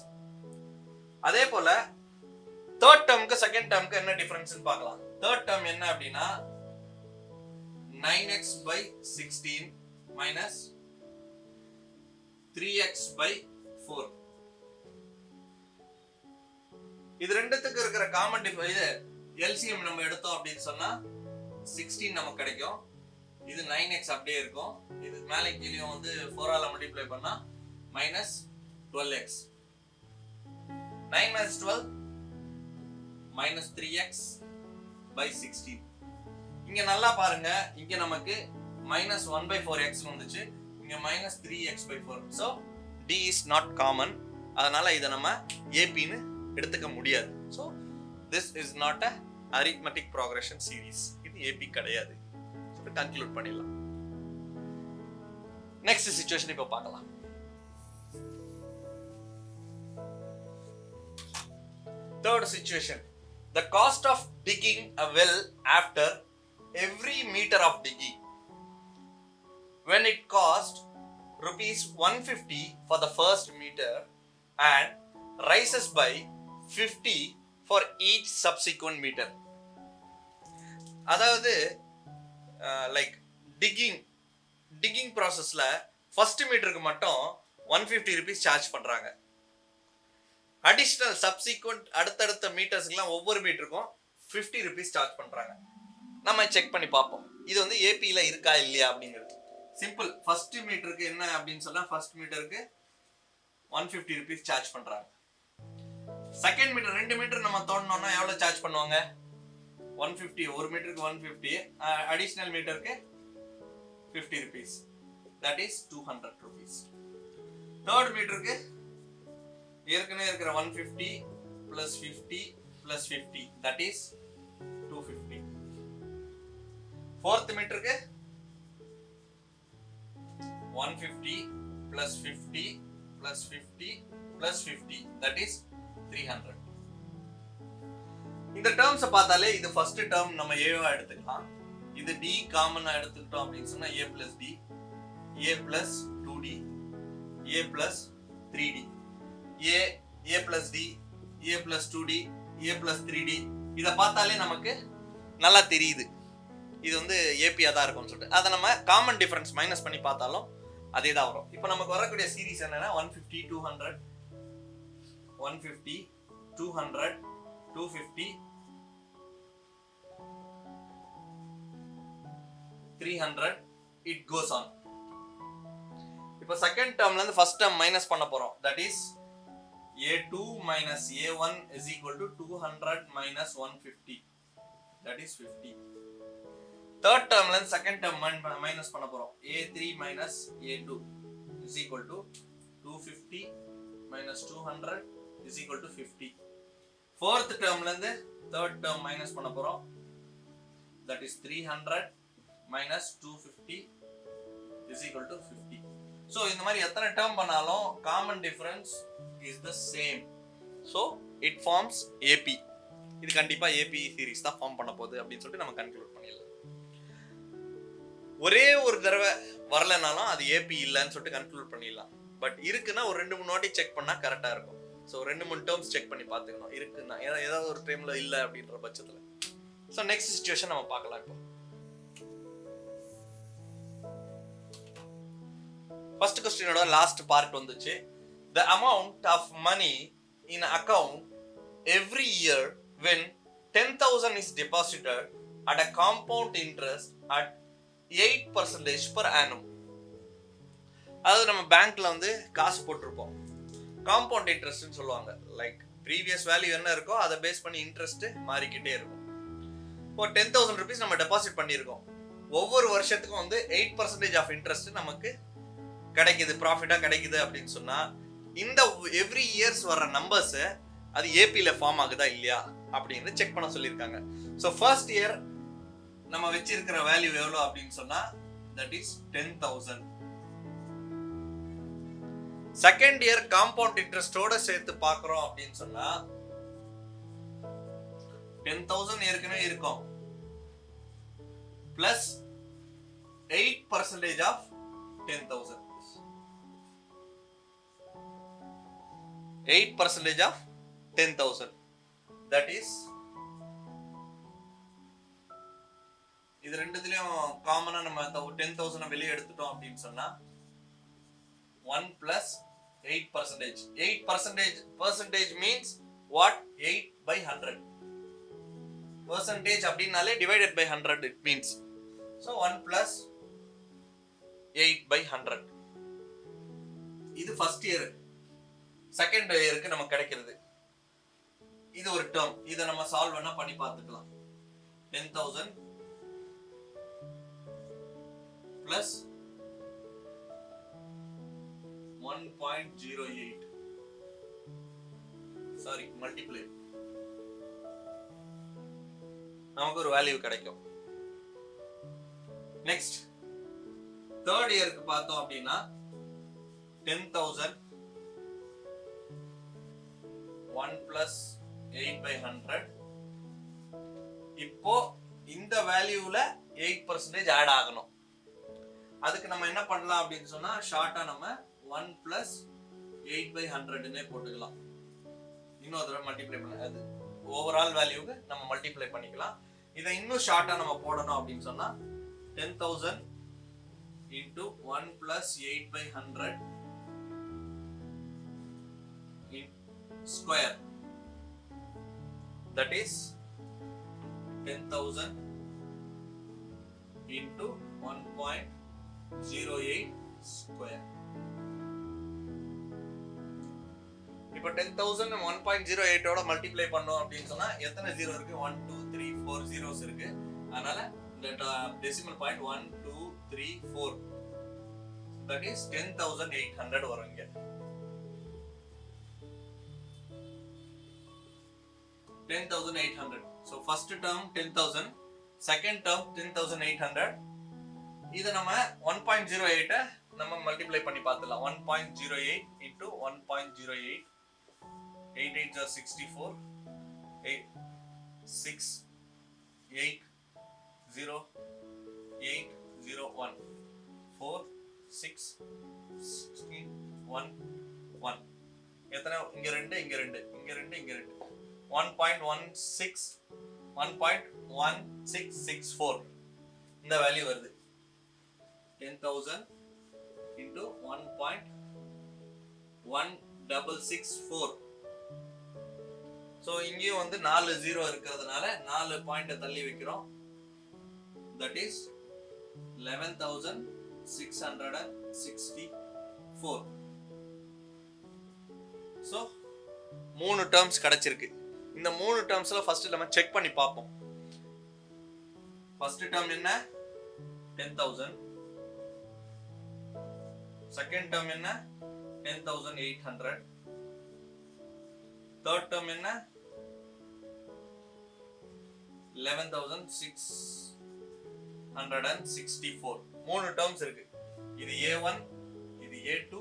A: அதே போல தேர்ட் டேர்முக்கு செகண்ட் டேர்முக்கு என்ன டிஃபரன்ஸ்னு பார்க்கலாம். தேர்ட் டேர்ம் என்ன அப்படின்னா 9x by 16 minus 3x by 4. இது ரெண்டுத்துக்கு இருக்கிற காமன் இது LCM நம்ம எடுத்தோம் அப்படின்னு சொன்னா 16 நமக்கு கிடைக்கும். இது 9x அப்படியே இருக்கும். இது மேலே கீழே வந்து 4 ஆல மல்டிப்ளை பண்ணா minus 12x. 9 minus 12 minus 3x by 16. இங்க நல்லா பாருங்க, இங்க நமக்கு minus 1/4x வந்துச்சு, இங்க minus 3x/4. so d is not common. அதனால இத நம்ம AP ன்னு எடுத்துக்க முடியாது. so this is not a arithmetic progression series. இது AP கிடையாது. so கன்க்ளூட் பண்ணிடலாம். நெக்ஸ்ட் சிச்சுவேஷன் இப்போ பார்க்கலாம். Third situation, the cost of digging a well after every meter of digging, when it cost rupees 150 for the first meter and rises by 50 for each subsequent meter. அதாவது like ticking ப்ராசஸ்ல first மீட்டருக்கு மட்டும் 150 rupees charge பண்றாங்க. Additional subsequent அடுத்தடுத்த மீட்டர்ஸ்க்குலாம் ஒவ்வொரு மீட்டருக்கும் 50 rupees charge பண்றாங்க. நம்ம check பண்ணி பார்ப்போம் இது வந்து ஏபியில இருக்கா இல்லையா அப்படிங்கிறது. சிம்பிள். ஃபர்ஸ்ட் மீட்டருக்கு என்ன அப்படின்னு சொன்னா ஃபர்ஸ்ட் மீட்டருக்கு 150 rupees சார்ஜ் பண்றாங்க. செகண்ட் மீட்டர் 2 மீட்டர் நம்ம தோண்டனோம்னா எவ்வளவு சார்ஜ் பண்ணுவாங்க? 150. ஒரு மீட்டருக்கு 150, அடிஷனல் மீட்டருக்கு 50 rupees. That is 200 rupees. Third மீட்டருக்கு ஏற்கனவே இருக்கிற 150 plus 50 plus 50, that is 250. Fourth மீட்டருக்கு 150 plus 50 plus 50 plus 50, that is 300. இந்த டேர்ம்ஸ் பார்த்தாலே இது ஃபர்ஸ்ட் டேர்ம் நம்ம ஏவா எடுத்துக்கலாம். இது d காமனா எடுத்துக்கிட்டோம் அப்படின்னு சொன்னா a plus d, a plus 2d, a plus 3d, a plus d, a plus 2d, a plus 3d. இத பார்த்தாலே நமக்கு நல்லா தெரியுது இது வந்து ஏபியா தான் இருக்கும்னு சொல்லிட்டு. அதை நம்ம காமன் டிஃபரன்ஸ் மைனஸ் பண்ணி பார்த்தாலும் அதே தான் வரும். இப்போ நமக்கு வரக்கூடிய சீரிஸ் என்னன்னா 150 200 150 200 250 300, it goes on. இப்போ செகண்ட் டேர்ம்ல இருந்து ஃபர்ஸ்ட் டேர்ம் மைனஸ் பண்ண போறோம். That is a2 minus a1 is equal to 200 minus 150, that is 50. Third டேர்ம்ல இருந்து செகண்ட் டேர்ம் மைனஸ் பண்ண போறோம். a3 minus a2 is equal to 250 minus 200 is equal to 50. fourth டேர்ம்ல இருந்து third term minus பண்ண போறோம். that is 300 minus 250 is equal to 50. so இந்த மாதிரி எத்தனை term பண்ணாலும் common difference is the same, so it forms AP. இது கண்டிப்பா AP series தான் ஃபார்ம் பண்ண போகுது அப்படின்னு சொல்லிட்டு நம்ம கன்க்ளூட் பண்ணிடலாம். ஒரே ஒரு தடவை வரலனாலும் அது AP இல்லைன்னு சொல்லிட்டு கன்க்ளூட் பண்ணிடலாம். பட் இருக்குன்னா ஒரு 2-3 வாட்டி செக் பண்ணா கரெக்டா இருக்கும். ஸோ 2-3 டேர்ம்ஸ் செக் பண்ணி பார்த்துக்கணும் இருக்குன்னா, ஏதாவது ஒரு டைம்ல இல்லை அப்படின்ற பட்சத்தில். ஸோ நெக்ஸ்ட் சிச்சுவேஷன் நம்ம பார்க்கலாம். இப்போ ஃபர்ஸ்ட் क्वेश्चनோட லாஸ்ட் பார்ட் வந்துச்சு. The amount of money in account every year when 10,000 is deposited at a compound interest at 8% per annum. அதாவது நம்ம பேங்க்ல வந்து காசு போட்டிருப்போம், காம்பவுண்ட் இன்ட்ரெஸ்ட்னு சொல்லுவாங்க. லைக் ப்ரீவியஸ் வேல்யூ என்ன இருக்கோ அதை பேஸ் பண்ணி இன்ட்ரெஸ்ட் மாறிக்கிட்டே இருக்கும். இப்போ 10,000 rupees நம்ம டெபாசிட் பண்ணியிருக்கோம். ஒவ்வொரு வருஷத்துக்கும் வந்து 8% ஆஃப் இன்ட்ரெஸ்ட் நமக்கு கிடைக்குது, ப்ராஃபிட்டா கிடைக்குது அப்படின்னு சொன்னா இந்த எவ்ரி இயர்ஸ் வர்ற நம்பர்ஸ் அது ஏபில ஃபார்ம் ஆகுதா இல்லையா அப்படின்னு செக் பண்ண சொல்லியிருக்காங்க. ஸோ ஃபர்ஸ்ட் இயர் நம்ம வச்சிருக்கிற வேல்யூ எவ்வளோ அப்படின்னு சொன்னா that is 10,000. Second year compound இன்ட்ரெஸ்டோட சேர்த்து பார்க்குறோம் அப்படின்னு சொன்னா 10,000 ஏற்கனவே இருக்கும் plus 8% of 10,000. 8% of 10,000, that is இது ரெண்டுத்துலயும் காமனா நம்ம 10,000 வெளியே எடுத்துட்டோம் அப்படின்னு சொன்னா 1 plus 8%. 8% means what? 8 by 100. Percentage அப்படினாலே divided by 100 it means. So 1 plus 8 by 100. இது ஃபர்ஸ்ட் இயர். செகண்ட் இயருக்கு நமக்கு கிடைக்கிறது இது ஒரு டேர்ம். இதை நம்ம சால்வ் பண்ணா பண்ணி பார்த்துக்கலாம். 10,000 plus 1.08, சாரி மல்டிப்ளை, நமக்கு ஒரு வேல்யூ கிடைக்கும். நெக்ஸ்ட் தேர்ட் இயருக்கு பார்த்தோம் அப்படின்னா 10,000 1 plus 8 by 100. இப்போ இந்த வேல்யூல 8% ஆட் ஆகணும். அதுக்கு நம்ம என்ன பண்ணலாம் அப்படின்னு சொன்னா ஷார்ட்டா நம்ம 1 plus 8 by 100 னே போட்டுக்கலாம். இன்னொரு தடவை மல்டிப்ளை பண்ண அது ஓவரால் வேல்யூக்கு நம்ம மல்டிப்ளை பண்ணிக்கலாம். இதை இன்னும் ஷார்ட்டா நம்ம போடணும் அப்படின்னு சொன்னா 10,000 into 1 plus 8 by 100 in square, that is 10,000 into 1.08 square. இப்போ 10,000 1.08 ஓட மல்டிப்ளை பண்ணோம் அப்படின்னு சொன்னா எத்தனை ஜீரோ இருக்கு? 1 2 3 4 zeros இருக்கு. அதனால இந்த டெசிமல் பாயிண்ட் 1 2 3 4, that is 10,800 வரும் இங்க. 10,800. so first term 10,000, second term 10,800. இத நம்ம 1.08 நம்ம மல்டிப்ளை பண்ணி பார்த்தலாம். 1.08 into 1.08, 8 8 are 64, 8 6 8 0 8 0 1 4 6 16 1 1. எத்தனை? இங்க 2 இங்க 2 இங்க 2 இங்க 2. 1.1664 இந்த வேல்யூ வருது. 10,000 into 1.1664. so இங்கேயும் வந்து 4 ஜீரோ இருக்கிறதுனால 4 பாயிண்ட் தள்ளி வைக்கிறோம். that is 11,664. so 3 டேர்ம்ஸ் கிடைச்சிருக்கு. இந்த 3 டேர்ம்ஸ்ல ஃபர்ஸ்ட் நம்ம செக் பண்ணி பார்ப்போம். ஃபர்ஸ்ட் டேர்ம் என்ன? 10,000. செகண்ட் டேர்ம் என்ன? 10,800. தேர்ட் டேர்ம் என்ன? 11,664. 3 டேர்ம்ஸ் இருக்கு. இது A1, இது A2,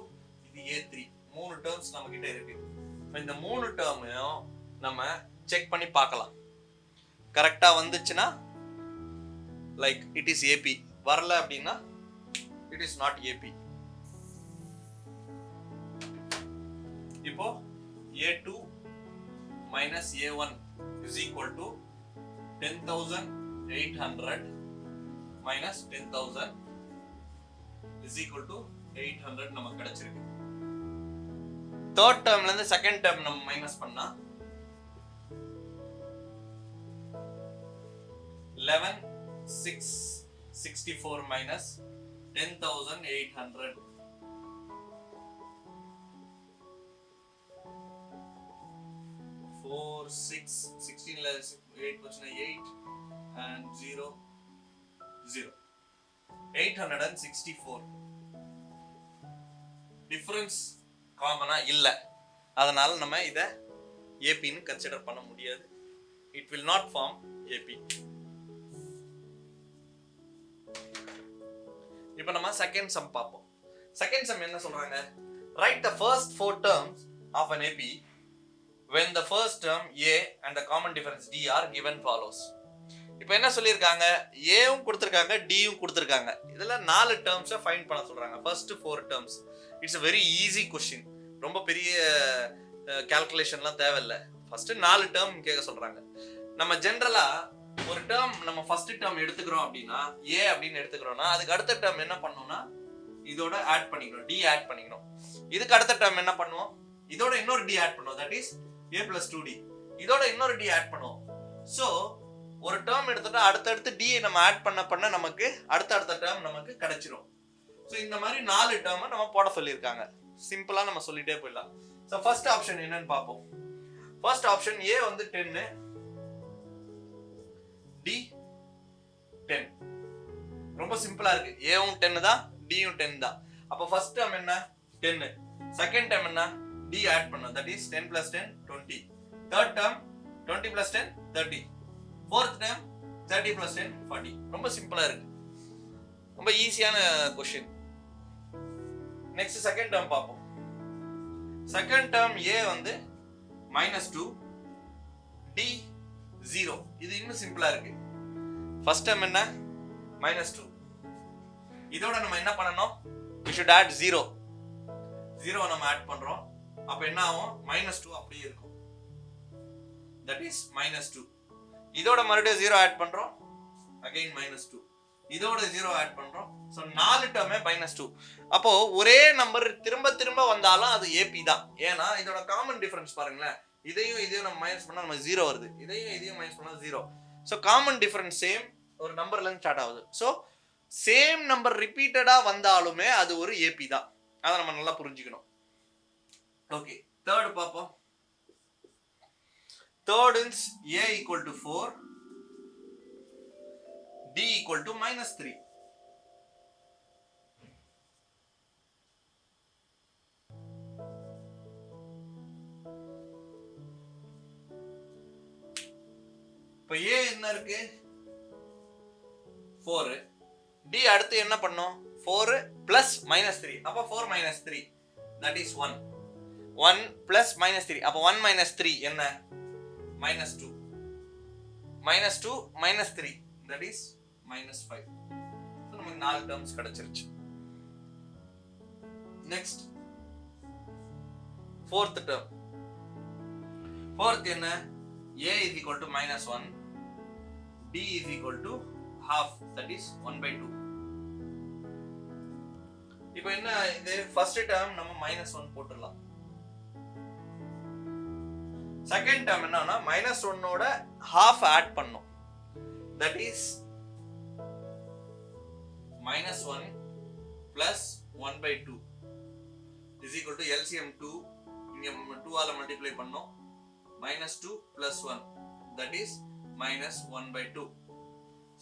A: இது A3. 3 டேர்ம்ஸ் நம்ம கிட்ட இருக்கு. இந்த 3 டேர்மையும் நம்ம செக் பண்ணி பார்க்கலாம். கரெக்டா வந்துச்சுன்னா லைக் இட் இஸ் AP, வரல அப்படின்னா இட் இஸ் நாட் AP. இப்போ A2 minus A1 is equal to 10,800 minus 10,000 is equal to 800 நமக்கு கிடைச்சிருக்கு. தேர்ட் டேர்ம்ல இருந்து செகண்ட் டேர்ம் நம்ம மைனஸ் பண்ணா 11,664 minus 10,800. 4 6 16 less 8 போச்சுனா 8 and 0 0 864. டிஃபரன்ஸ் காமனா இல்ல, அதனால நம்ம இத AP ன்னு கன்சிடர் பண்ண முடியாது. it will not form AP. இப்போ நம்ம செகண்ட் சம் பாப்போம். செகண்ட் சம் என்ன சொல்றாங்க? write the first 4 terms of an AP when the first term A and the common difference D are given follows. இப்போ என்ன சொல்லிருக்காங்க? A வும் கொடுத்திருக்காங்க, D யும் கொடுத்திருக்காங்க. இதெல்லாம் 4 டேர்ம்ஸை ஃபைண்ட் பண்ண சொல்றாங்க. First 4 terms. It's a very easy question. ரொம்ப பெரிய கால்குலேஷன்லாம் தேவையில்லை. ஃபர்ஸ்ட் 4 டேர்ம் கேட்க சொல்றாங்க. நம்ம ஜெனரலா ஒரு டேர்ம் நம்ம ஃபர்ஸ்ட் டேர்ம் எடுத்துக்கிறோம் அப்படின்னா A அப்படின்னு எடுத்துக்கிறோம்னா அதுக்கு அடுத்த டேர்ம் என்ன பண்ணணும்னா இதோட ஆட் பண்ணிக்கணும், D ஆட் பண்ணிக்கணும். இதுக்கு அடுத்த டேர்ம் என்ன பண்ணுவோம்? இதோட இன்னொரு D ஆட் பண்ணுவோம், that is A plus 2D. இதோட இன்னொரு D ஆட் பண்ணுவோம். சோ ஒரு டேர்ம் எடுத்துட்டா அடுத்தடுத்து D நம்ம ஆட் பண்ண நமக்கு அடுத்த டேர்ம் நமக்கு கிடைச்சிரும். சோ இந்த மாதிரி 4 டேர்ம் நம்ம போட சொல்லிருக்காங்க. சிம்பிளா நம்ம சொல்லிட்டே போயிடலாம். சோ ஃபர்ஸ்ட் ஆப்ஷன் என்னன்னு பாப்போம். ஃபர்ஸ்ட் ஆப்ஷன் A வந்து 10, D 10. ரொம்ப சிம்பிளா இருக்கு. A வும் 10 தான், D யும் 10 தான். அப்ப ஃபர்ஸ்ட் டேர்ம் என்ன? 10. செகண்ட் டேர்ம் என்ன? D ஆட் பண்ணனும், that is 10 plus 10 20. third term 20 plus 10 30. fourth term 30 plus 10 40. ரொம்ப சிம்பிளா இருக்கு. ரொம்ப ஈஸியான क्वेश्चन. நெக்ஸ்ட் செகண்ட் டேர்ம் பாப்போம். செகண்ட் டேர்ம் A வந்து -2, D 0. இது இன்னும் சிம்பிளா இருக்கு. ஃபர்ஸ்ட் டேர்ம் என்ன? -2. இதோட நம்ம என்ன பண்ணனும்? we should add 0. 0 நம்ம ஆட் பண்றோம். அப்ப என்ன ஆகும்? -2 அப்படியே இருக்கும். that is -2. இதோட மறுபடியும் 0 ஆட் பண்றோம், again -2. இதோட 0 ஆட் பண்றோம். சோ 4 டேர்மே -2. அப்போ ஒரே நம்பர் திரும்ப திரும்ப வந்தாலும் அது ஏபி தான். ஏன்னா இதோட காமன் டிஃபரன்ஸ் பாருங்களேன், இதையும் நம்ம மைனஸ் பண்ணா நம்ம 0 வருது, இதையும் மைனஸ் பண்ணா 0. சோ காமன் டிஃபரன்ஸ் சேம் ஒரு நம்பர்ல இருந்து ஸ்டார்ட் ஆகுது. சோ சேம் நம்பர் ரிப்பீட்டடா வந்தாலுமே அது ஒரு ஏபி தான். அதை நம்ம நல்லா புரிஞ்சுக்கணும். ஓகே, தேர்ட் பாப்போம். Third is a equal to 4, d equal to -3. இப்போ a என்ன இருக்கு 4, d அடுத்து என்ன பண்ணோம் 4 plus -3, அப்ப 4 - 3 that is 1. 1 plus -3, அப்ப 1 - 3 என்ன -2. -2 -3 that is -5. so நமக்கு 4 டேர்ம்ஸ் கிடைச்சிருச்சு. Next fourth term. fourth என்ன a is equal to -1, d is equal to half, that is 1/2. இப்போ என்ன இது ஃபர்ஸ்ட் டேர்ம் நம்ம -1 போட்டுடலாம். செகண்ட் டேர்ம் என்னன்னா -1 ஓட half ஆட் பண்ணோம், that is -1 plus 1/2 is equal to LCM 2. இங்க 2 ஆல மல்டிப்ளை பண்ணோம், -2 plus 1 that is -1/2.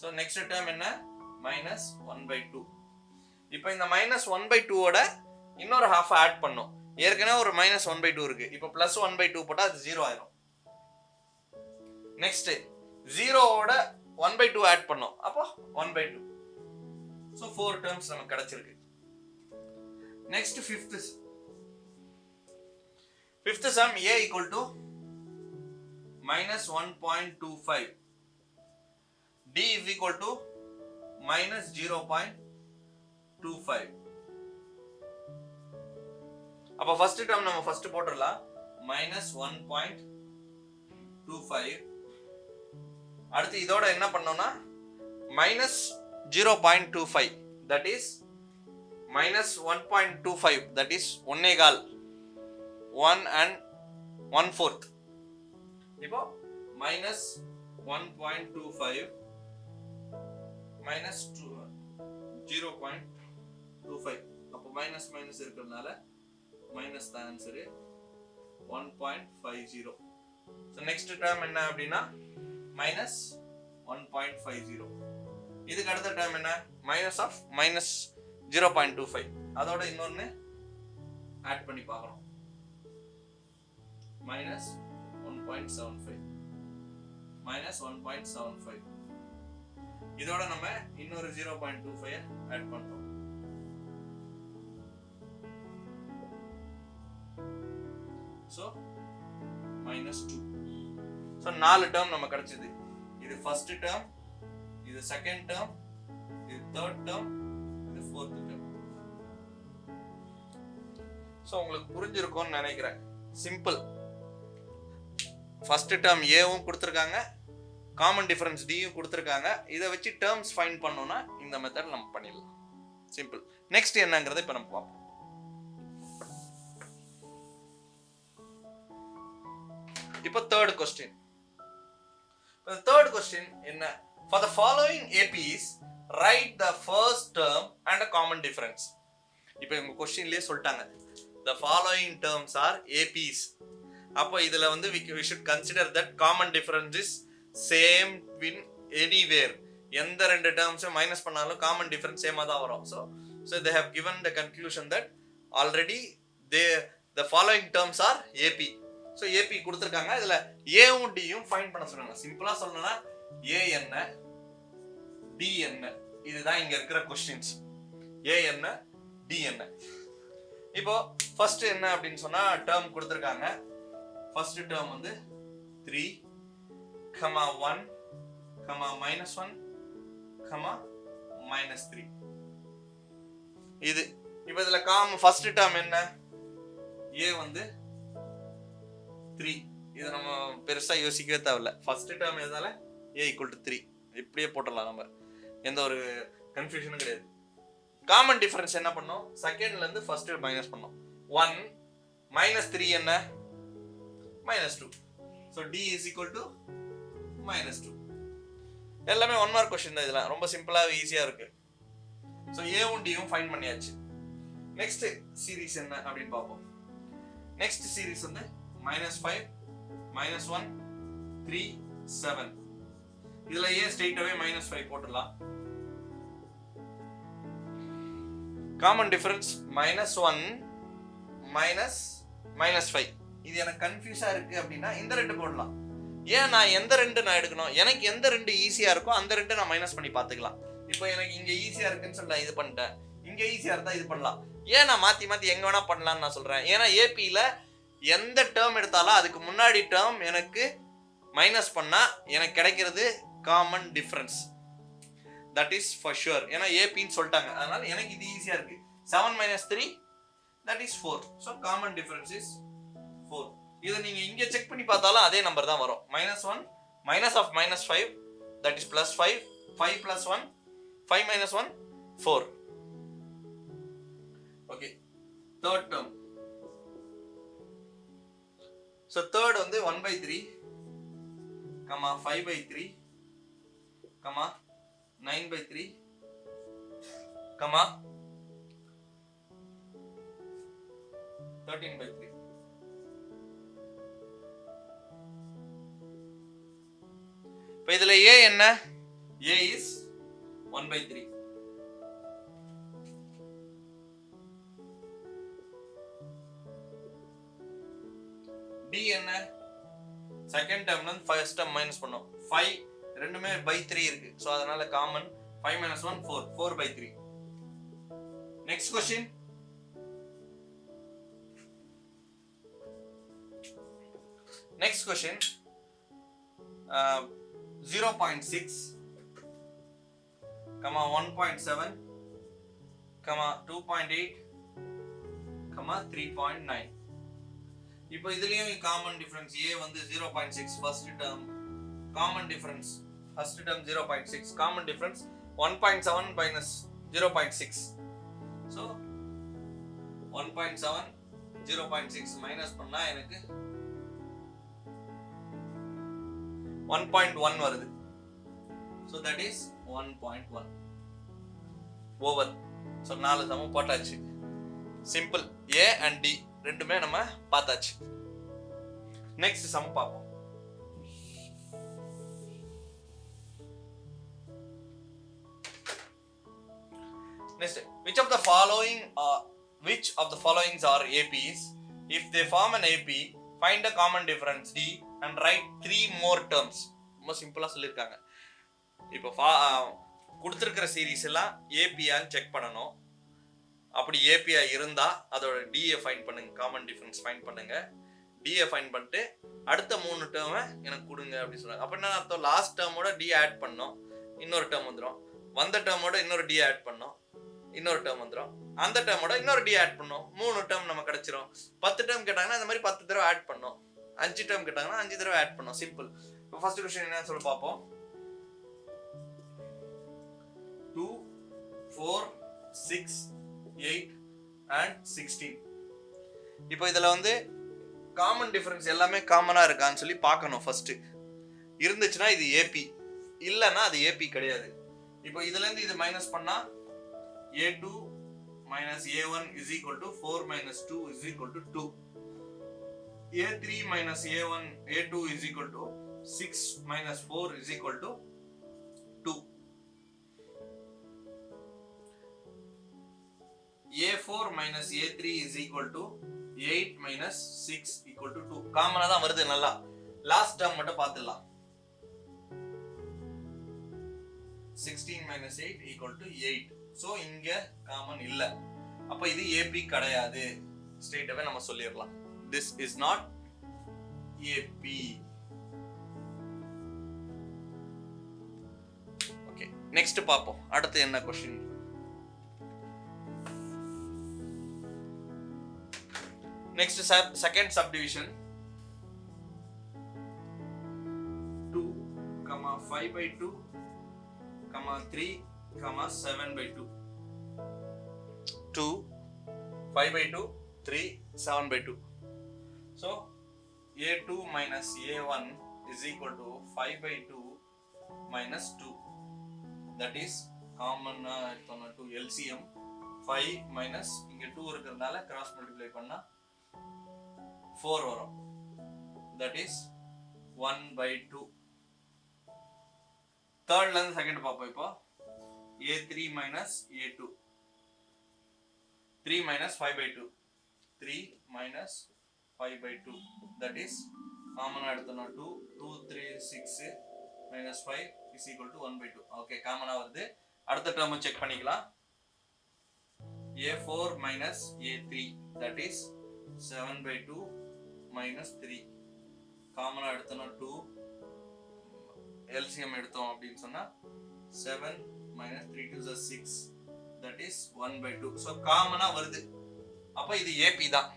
A: so next term என்ன -1/2. இப்போ இந்த -1/2 ஓட இன்னொரு half ஆட் பண்ணோம். ஏற்கனவே ஒரு -1/2 இருக்கு, இப்போ +1/2 போட்டா அது 0 ஆயிடும். நெக்ஸ்ட் 0 ஓட 1/2 ஆட் பண்ணோம், அப்போ 1/2. so 4 terms நமக்கு கிடைச்சிருக்கு. Next fifth sum a equal to -1.25, d is equal to -0.25. அப்ப ஃபர்ஸ்ட் டேர்ம் நம்ம ஃபர்ஸ்ட் போட்டுறலாம், -1.25. அடுத்து இதோட என்ன பண்ணோம்னா -0.25 that is -1.25 that is 1/4, 1 and 1/4. இப்போ -1.25 -0.25, அப்போ மைனஸ் இருக்கிறதுனால மைனஸ் தான் ஆன்சர், 1.50. so next term என்ன அப்படின்னா -1.50. இதுக்கு அடுத்த term என்ன -0.25. அதோட இன்னொன்னு ஆட் பண்ணி பார்க்கணும், -1.75. -1.75 இதோட நம்ம இன்னொரு 0.25 ஆட் பண்றோம். so -2. so 4 டேர்ம் நம்ம கிடைச்சது. இது ஃபர்ஸ்ட் டேர்ம், இது செகண்ட் டேர்ம், இது தேர்ட் டேர்ம், இது ஃபோர்த் டேர்ம். so உங்களுக்கு புரிஞ்சிருக்கும்னு நினைக்கிறேன். சிம்பிள். ஃபர்ஸ்ட் டேர்ம் ஏவும் கொடுத்துருக்காங்க, காமன் டிஃபரன்ஸ் டியும் கொடுத்துருக்காங்க. இதை வச்சு டேர்ம்ஸ் ஃபைண்ட் பண்ணோம்னா இந்த மெத்தட் நம்ம பண்ணிடலாம். சிம்பிள். நெக்ஸ்ட் என்னங்கிறத இப்போ நம்ம பார்ப்போம். இப்போ தேர்ட் கொஸ்டின். தேர்ட் கொஸ்டின் என்ன? For the following APs, write the first term and a common difference. இப்போ உங்க கொஸ்டின்லயே சொல்லிட்டாங்க, the following terms are APs. அப்போ இதுல வந்து we should consider that common difference is same in anywhere. எந்த ரெண்டு டேர்ம்ஸும் minus பண்ணாலும் காமன் டிஃபரன்ஸ் சேமா தான் வரும். so they have given the conclusion that already the following terms are AP. so AP கொடுத்திருக்காங்க. இதுல A um D um find பண்ண சொல்றாங்க. சிம்பிளா சொல்லணும்னா A என்ன, D என்ன, இதுதான் இங்க இருக்கிற क्वेश्चंस. A என்ன, D என்ன. இப்போ ஃபர்ஸ்ட் என்ன அப்படினு சொன்னா டேர்ம் கொடுத்திருக்காங்க. ஃபர்ஸ்ட் டேர்ம் வந்து 3, 1, -1, -3. இது இப்போ இதுல ஃபர்ஸ்ட் டேர்ம் என்ன? A வந்து 3, இது நம்ம பெருசா யோசிக்கவே தேவையில்ல. ஃபர்ஸ்ட் டேர்ம் எதால a = 3 இப்படியே போட்டுடலாம். நம்ம எந்த ஒரு கன்ஃபியூஷனும் கிடையாது. காமன் டிஃபரன்ஸ் என்ன பண்ணோம்? செகண்ட்ல இருந்து ஃபர்ஸ்ட் மைனஸ் பண்ணோம். 1 -3 என்ன? -2. So d = -2. எல்லாமே 1 மார்க் கொஸ்டின் தான். இதெல்லாம் ரொம்ப சிம்பிளா ஈஸியா இருக்கு. ஸோ ஏவும் டியும் ஃபைண்ட் பண்ணியாச்சு. நெக்ஸ்ட் சீரிஸ் என்ன அப்படின்னு பார்ப்போம். நெக்ஸ்ட் சீரிஸ் வந்து -5 -1 3 7. இதுல ஏ ஸ்ட்ரைட்டாவே -5 போட்டுடலாம். Common difference -1 -5. இது எனக்கு கன்ஃபியூஸா இருக்கு அப்படின்னா இந்த ரெண்டு போடலாம். ஏன் நான் எந்த ரெண்டு நான் எடுக்கணும்? எனக்கு எந்த ரெண்டு ஈஸியா இருக்கோ அந்த ரெண்டு நான் மைனஸ் பண்ணி பார்த்துக்கலாம். இப்போ எனக்கு இங்க ஈஸியா இருக்குன்னு சொல்லி நான் இது பண்ணிட்டேன், இங்க ஈஸியா இருந்தா இது பண்ணலாம். ஏன் நான் மாத்தி மாத்தி எங்க வேணா பண்ணலாம்னு நான் சொல்றேன். ஏன்னா ஏபியில எந்த டேர்ம் எடுத்தாலும் அதுக்கு முன்னாடி டேர்ம் எனக்கு மைனஸ் பண்ணா எனக்கு கிடைக்கிறது common difference. That is for sure. ஏன்னா ஏபின்னு சொல்லிட்டாங்க, அதனால எனக்கு இது ஈஸியா இருக்கு. 7 - 3 that is 4. So common difference is 4. இதை நீங்க இங்க செக் பண்ணி பார்த்தாலும் அதே நம்பர் தான் வரும். -1 -5 that is +5. 5 + 1 5 - 1 4. Okay, third term. So third வந்து 1/3, 5/3, 9/3, 13/3. இப்போ இதுல a என்ன? a is 1/3. d என்ன? செகண்ட் டேர்ம்ல இருந்து ஃபர்ஸ்ட் டேர்ம் மைனஸ் பண்ணோம். 5 ரெண்டுமே /3 இருக்கு. சோ அதனால common 5 - 1 4 4/3. Next question. Next question, 0.6, 1.7, 2.8, 3.9. இப்போ இதுலயும் காமன் டிஃபரன்ஸ் a வந்து 0.6 first term, common difference first term 0.6, common difference 1.7 minus 0.6. So 1.7 0.6 minus பண்ணா எனக்கு 1.1 வருது. So that is 1.1 over. So 4 சமம் போட்டாச்சு. சிம்பிள். A and D ரெண்டுமே நம்ம பார்த்தாச்சு. நெக்ஸ்ட் சம் பார்ப்போம். Next, which of the followings are APs? If they form an AP, find a common difference D and write 3 more terms. ரொம்ப சிம்பிளா சொல்லிருக்காங்க. இப்போ கொடுத்திருக்கிற சீரிஸ் எல்லாம் ஏபியான்னு செக் பண்ணணும். அப்படி ஏபியா இருந்தா அதோட டிஏ ஃபைண்ட் பண்ணுங்க, காமன் டிஃபரன்ஸ் ஃபைண்ட் பண்ணுங்க. டிஏ ஃபைண்ட் பண்ணிட்டு அடுத்த 3 டேர்மை எனக்கு கொடுங்க அப்படின்னு சொன்னாங்க. அப்ப என்ன அர்த்தம்? லாஸ்ட் டேர்மோட டி ஆட் பண்ணோம், இன்னொரு டேர்ம் வந்துடும். வந்த டேர்மோட இன்னொரு டி ஆட் பண்ணோம், இன்னொரு டேர்ம் வந்துடும். அந்த டேர்மோட இன்னொரு டி ஆட் பண்ணோம், 3 டேர்ம் நம்ம கிடைச்சிரும். 10 டேர்ம் கேட்டாங்கன்னா இந்த மாதிரி 10 தடவை ஆட் பண்ணோம். 5 டேர்ம் கேட்டாங்கன்னா 5 தடவை ஆட் பண்ணோம். சிம்பிள். இப்போ ஃபர்ஸ்ட் क्वेश्चन என்ன சொல்ல பாப்போம். 2 4 6 8 and 16. இப்போ இதுல வந்து காமன் டிஃபரன்ஸ் எல்லாமே காமனா இருக்கான்னு சொல்லி பார்க்கணும். ஃபர்ஸ்ட் இருந்துச்சுன்னா இது ஏபி, இல்லனா அது ஏபி கிடையாது. இப்போ இதுல இருந்து இது மைனஸ் பண்ணா a2 minus a1 is equal to 4 minus 2 is equal to 2. a3 minus a1 a2 is equal to 6 minus 4 is equal to 2. a4 minus a3 is equal to 8 minus 6 equal to 2. காமனா தான் வருது. நல்லா last term மட்டும் பார்த்துடலாம். 16 minus 8 equal to 8. So இங்க common இல்ல. அப்ப இது AP கிடையாது. ஸ்ட்ரைட் அவே நம்ம சொல்லிரலாம். This is not AP. Okay, next பாப்போம். அடுத்து என்ன question? Next second subdivision. 5/2, 3, 7/2. 2, 5/2, 3, 7/2. So a2 minus a1 is equal to 5/2 minus 2. That is common 2 LCM 5 minus இங்க 2 இருக்கிறதுனால cross multiply பண்ணா 4 வரும். That is 1/2. தேர்ட்ல இருந்து செகண்ட் பாப்போம். இப்போ a3 minus a2, 3 minus 5/2, 3 minus 5/2. That is common எடுத்தோம்னா 2, 2, 3, 6 minus 5 is equal to 1/2. Okay, காமனா வருது. அடுத்த டேர்ம் செக் பண்ணிக்கலாம். a4 minus a3, that is 7/2 minus 3. காமனா எடுத்தோம்னா 2, LCM எடுத்தோம் அப்படின்னு சொன்னா 7 minus 3 to the 6, that is 1/2. so காமனா வருது. அப்ப இது AP தான்.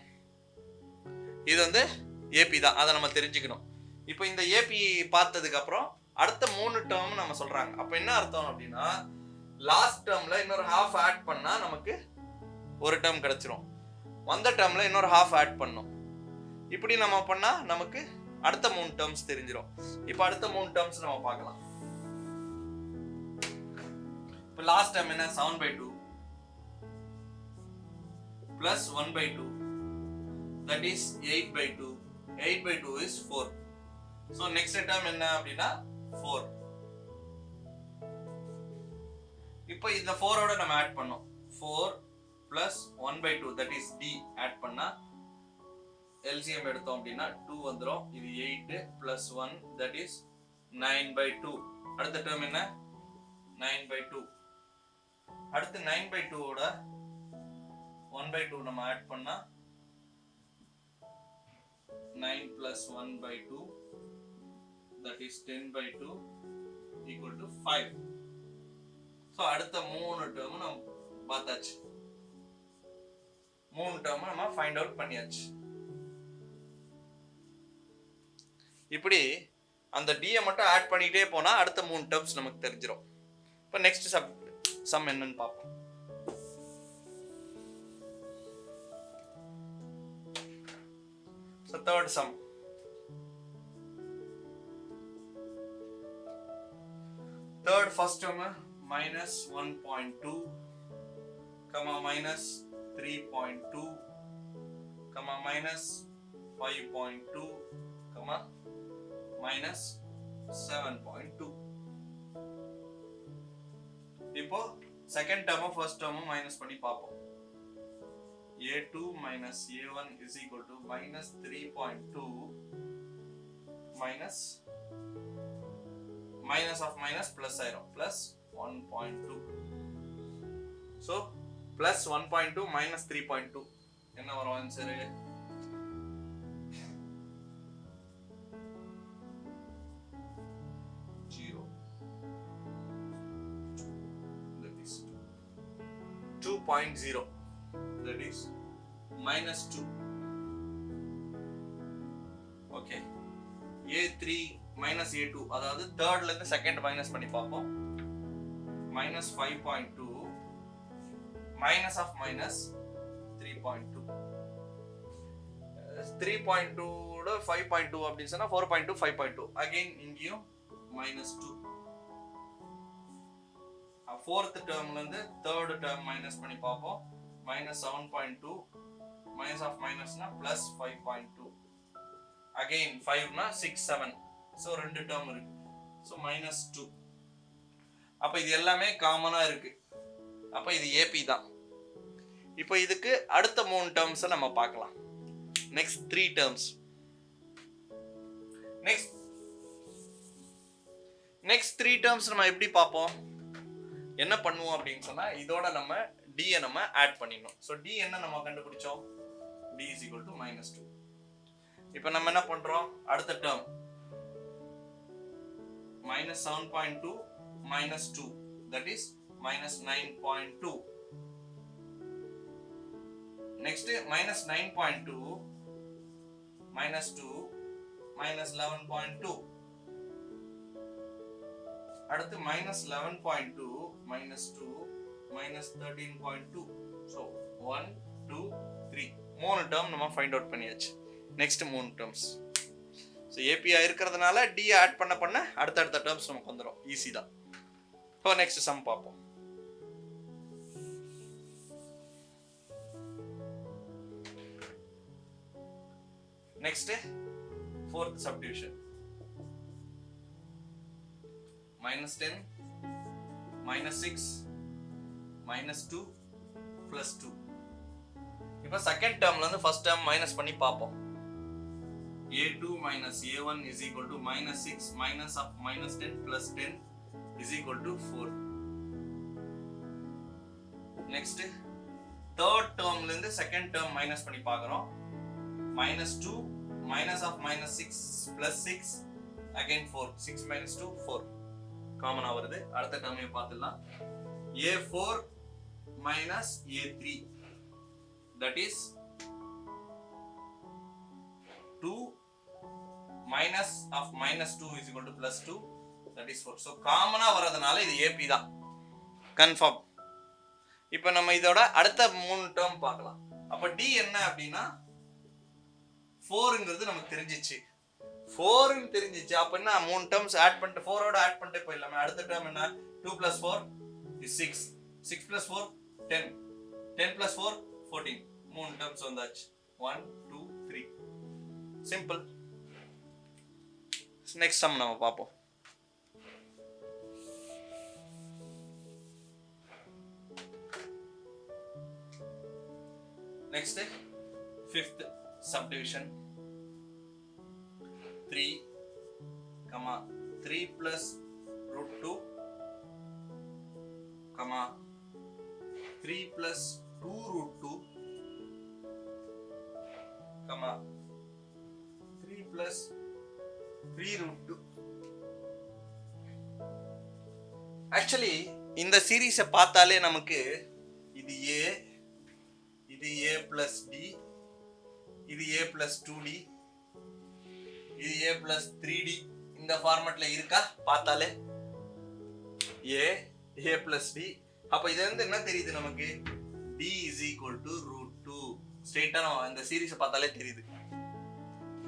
A: இது வந்து AP தான். அதை நம்ம தெரிஞ்சுக்கணும். இப்போ இந்த AP பார்த்ததுக்கு அப்புறம் அடுத்த 3 டேர்ம் நம்ம சொல்றாங்க. அப்ப என்ன அர்த்தம் அப்படின்னா லாஸ்ட் டேர்ம்ல இன்னொரு half ஆட் பண்ணா நமக்கு ஒரு டேர்ம் கிடைச்சிரும். வந்த டேர்ம்ல இன்னொரு half ஆட் பண்ணோம். இப்படி நம்ம பண்ணா நமக்கு அடுத்த 3 டேர்ம்ஸ் தெரிஞ்சிரும். இப்போ அடுத்த 3 டேர்ம்ஸ் நம்ம பார்க்கலாம். இப்போ லாஸ்ட் டேர்ம் என்ன 7/2 plus 1/2, that is 8/2. 8/2 is 4. so next term என்ன அப்படினா 4. இப்போ இந்த 4 ஓட நம்ம ஆட் பண்ணோம். 4 plus 1/2, that is D add பண்ணா LCM எடுத்தோம் அப்படினா 2 வந்துரும். இது 8 plus 1, that is 9/2. அடுத்த term என்ன 9/2. அடுத்து 9/2 ஓட 1/2 நம்ம ஆட் பண்ணா 9 plus 1/2, that is 10/2 equal to 5. so அடுத்த 3 டேர்ம் நம்ம பார்த்தாச்சு. 3 டேர்ம் நம்ம ஃபைண்ட் அவுட் பண்ணியாச்சு. இப்படி அந்த D மட்டும் ஆட் பண்ணிட்டே போனா அடுத்த 3 டேர்ம்ஸ் நமக்கு தெரிஞ்சிரும். இப்போ நெக்ஸ்ட் சம் என்னன்னு பார்ப்போம். so third sum. Third first term minus 1.2 comma minus 3.2 comma minus 5.2 comma minus 7.2. இப்போ second term first term minus பண்ணி பார்ப்போம். a2 minus a1 is equal to minus 3.2 minus of minus plus ஆயிரும் plus 1.2. so plus 1.2 minus 3.2 என்ன வரும் answer? 0. that is 2.0. that is minus 2. okay, a3 minus a2, அதாவது தேர்ட்ல இருந்து second minus பண்ணி பார்ப்போம். minus 5.2 minus of minus 3.2. 3.2 ஓட 5.2 அப்படி சொன்னா 4.2 5.2. again இங்கேயும் minus 2. fourth termல இருந்து third term மைனஸ் பண்ணி பார்ப்போம். minus 7.2 minus of minus na plus 5.2. again 5 na 6 7. so ரெண்டு term இருக்கு. so minus 2. அப்ப இது எல்லாமே காமனா இருக்கு. அப்ப இது AP தான். இப்போ இதுக்கு அடுத்த 3 terms நம்ம பார்க்கலாம். next 3 terms. next 3 terms நம்ம எப்படி பார்ப்போம்? என்ன பண்ணுவோம் அப்படினு சொன்னா இதோட நம்ம D நம்ம ஆட் பண்ணிடணும். so D என்ன நம்ம கண்டுபிடிச்சோம்? D is equal to minus 2. இப்போ நம்ம என்ன பண்றோம்? அடுத்த term minus 7.2 minus 2, that is minus 9.2. next minus 9.2 minus 2 minus 11.2. அடுத்து -11.2 -2 -13.2. ஸோ 1 2 3 மூணு டேர்ம் நம்ம ஃபைண்ட் அவுட் பண்ணியாச்சு. நெக்ஸ்ட் மூணு டேர்ம்ஸ். ஸோ ஏபிஐ இருக்கிறதுனால டி ஆட் பண்ண அடுத்தடுத்த டேர்ம்ஸ் நமக்கு வந்துடும். ஈஸி தான். இப்போ நெக்ஸ்ட் சம் பார்ப்போம். Next fourth subdivision. -10 -6 -2 +2. இப்போ செகண்ட் டேர்ம்ல இருந்து ஃபர்ஸ்ட் டேர்ம் மைனஸ் பண்ணி பார்ப்போம். a2 minus a1 is equal to -6 minus of -10 plus 10 is equal to 4. Next third term ல இருந்து செகண்ட் டேர்ம் மைனஸ் பண்ணி பார்க்கறோம். -2 minus of -6 plus 6 again 4. 6 minus 2 4 காமனா வருது. அடுத்த டேர்மையும் பார்த்துடலாம். a4 minus a3 that is 2 minus of -2 is equal to +2 that is 4. so காமனா வரதுனால இது AP தான் கன்ஃபார்ம். இப்போ நம்ம இதோட அடுத்த மூணு டேர்ம் பார்க்கலாம். அப்ப D என்ன அப்படினா 4ங்கிறது நமக்கு தெரிஞ்சிச்சு. 4ன்னு தெரிஞ்சிச்சு. அப்ப என்ன மூணு டேர்ம்ஸ் ஆட் பண்ணிட்டு 4ஓட ஆட் பண்ணிட்டு போயிடலாமே. அடுத்த டேர்ம் என்ன 2 + 4 is 6 6 + 4 10 10 + 4 14 மூணு டேர்ம்ஸ் வந்தாச்சு. 1 2 3 சிம்பிள். நெக்ஸ்ட் சம் நம்ம பார்ப்போம். Next fifth subdivision. 3 3 plus √2 3 plus 2√2 3 plus 3√2. Actually இந்த சீரீஸை பார்த்தாலே நமக்கு இது A, இது A plus D, இது A plus 2D, இது A plus 3D இந்த ஃபார்மட்ல இருக்கா? பார்த்தாலே A plus D. அப்ப இது வந்து என்ன தெரியுது நமக்கு? D is equal to √2. ஸ்ட்ரைட்டா இந்த சீரிஸை பார்த்தாலே தெரியுது.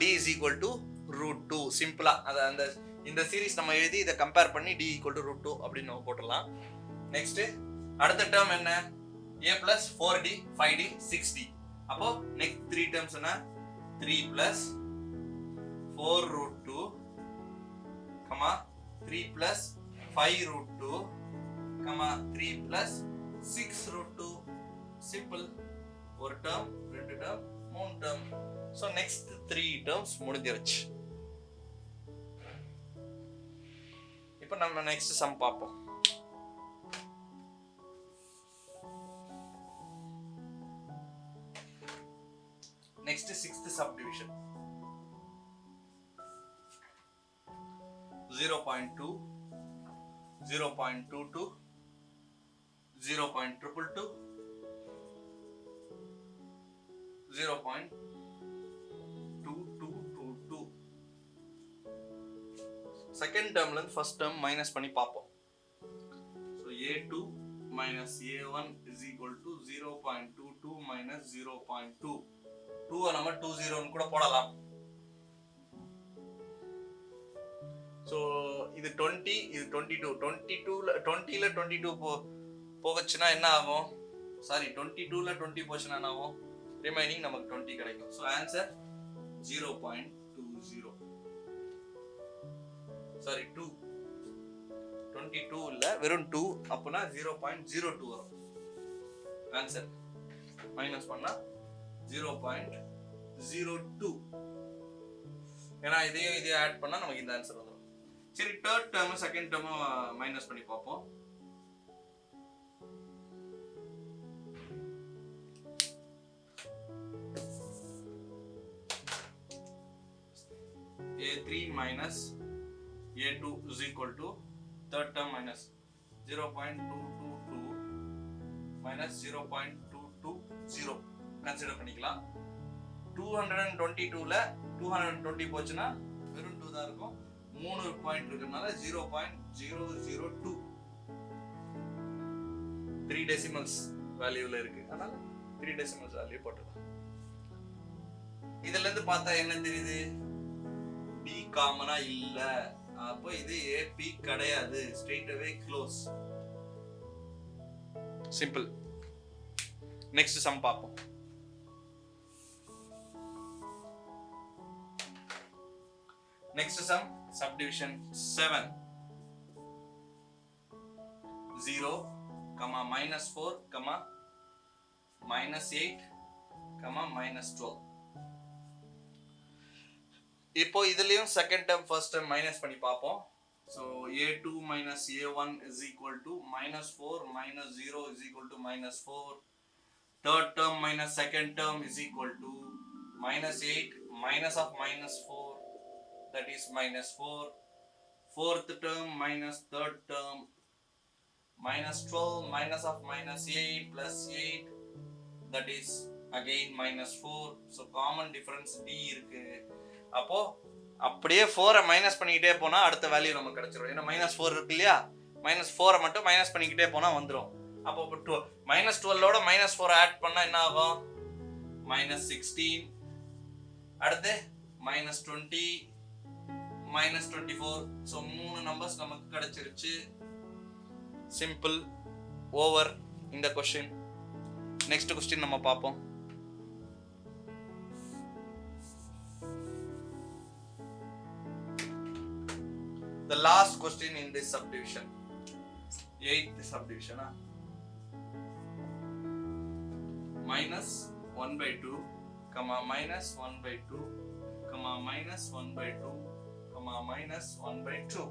A: D is equal to √2. சிம்பிளா அந்த இந்த சீரிஸ் நம்ம எழுதி இதை கம்பேர் பண்ணி D equal to √2 அப்படின்னு நம்ம போட்டுடலாம். நெக்ஸ்ட் அடுத்த டேர்ம் என்ன? A plus 4D 5D 6D. அப்போ நெக்ஸ்ட் 3 டேர்ம்ஸ் என்ன? 3 plus 4√2 3 plus 5√2 3 plus 6√2. சிம்பிள். ஒரு டேர்ம், ரெண்டு டேர்ம், மூணு டேர்ம். ஸோ நெக்ஸ்ட் 3 டேர்ம்ஸ் முடிஞ்சிருச்சு. இப்போ நம்ம நெக்ஸ்ட் சம் பார்ப்போம். Next sixth subdivision. 0.2 0.22 0.222 0.2222. செகண்ட் டேர்ம்ல இருந்து ஃபர்ஸ்ட் டேர்ம் மைனஸ் பண்ணி பார்ப்போம். So a2 minus a1 is equal to 0.22 minus 0.2. 2 நம்ம 20 ன்னு கூட போடலாம். சோ இது 20 இது 22 22ல 20ல 22 போச்சுனா என்ன ஆகும்? சாரி 22ல 20 போச்சுனா என்ன ஆகும்? ரிமைனிங் நமக்கு 20 கிடைக்கும். So answer 0.20. சாரி 2 22 இல்ல வெறும் 2 அப்பனா 0.02 வரும். ஆன்சர் மைனஸ் பண்ணா 0.02. ஏன்னா இதையும் ஆட் பண்ணா நமக்கு இந்த ஆன்சர் வந்துடும். சரி third term second term minus பண்ணி பார்ப்போம். A3 minus A2 is equal to third term minus 0.222 minus 0.220 consider பண்ணிக்கலாம். 222ல 220 போச்சுன்னா வெறும் 2 தான் இருக்கும். 3 பாயிண்ட் இருக்கறனால 0.002 3 டெசிமல்ஸ் வேல்யூல இருக்கு. அதனால 3 டெசிமல்ஸ் வேல்யூ போட்டுடலாம். இதுல இருந்து பார்த்தா என்ன தெரியுது? டி காமனா இல்ல. அப்போ இது AP கிடையாது. Straight away close. Simple. Next sum பாப்போம். Next sum, subdivision 7. 0, -4, -8, -12. இப்போ இதுலயும் second term first term minus பண்ணி பார்ப்போம். So a2 minus a1 is equal to -4 minus 0 is equal to -4. Third term minus second term is equal to -8 minus of -4, that is -4. Fourth term minus third term -12 minus of -8 plus 8, that is again -4. So common difference D இருக்கு. அப்போ அப்படியே 4 minus பண்ணிக்கிட்டே போனா அடுத்த value நமக்கு கிடைச்சிரும். ஏன்னா -4 இருக்கு இல்லையா, -4 மட்டும் மைனஸ் பண்ணிக்கிட்டே போனா வந்துடும். அப்போ -12ஓட -4 ஆட் பண்ணா என்ன ஆகும்? -16. அடுத்து -20, -24. ஸோ 3 நம்பர்ஸ் நமக்கு கிடைச்சிருச்சு. சிம்பிள். ஓவர் இந்த கொஸ்டின். நெக்ஸ்ட் கொஸ்டின் நம்ம பார்ப்போம். The last question in this subdivision, 8th subdivision, -1/2, -1/2, -1/2, -1/2.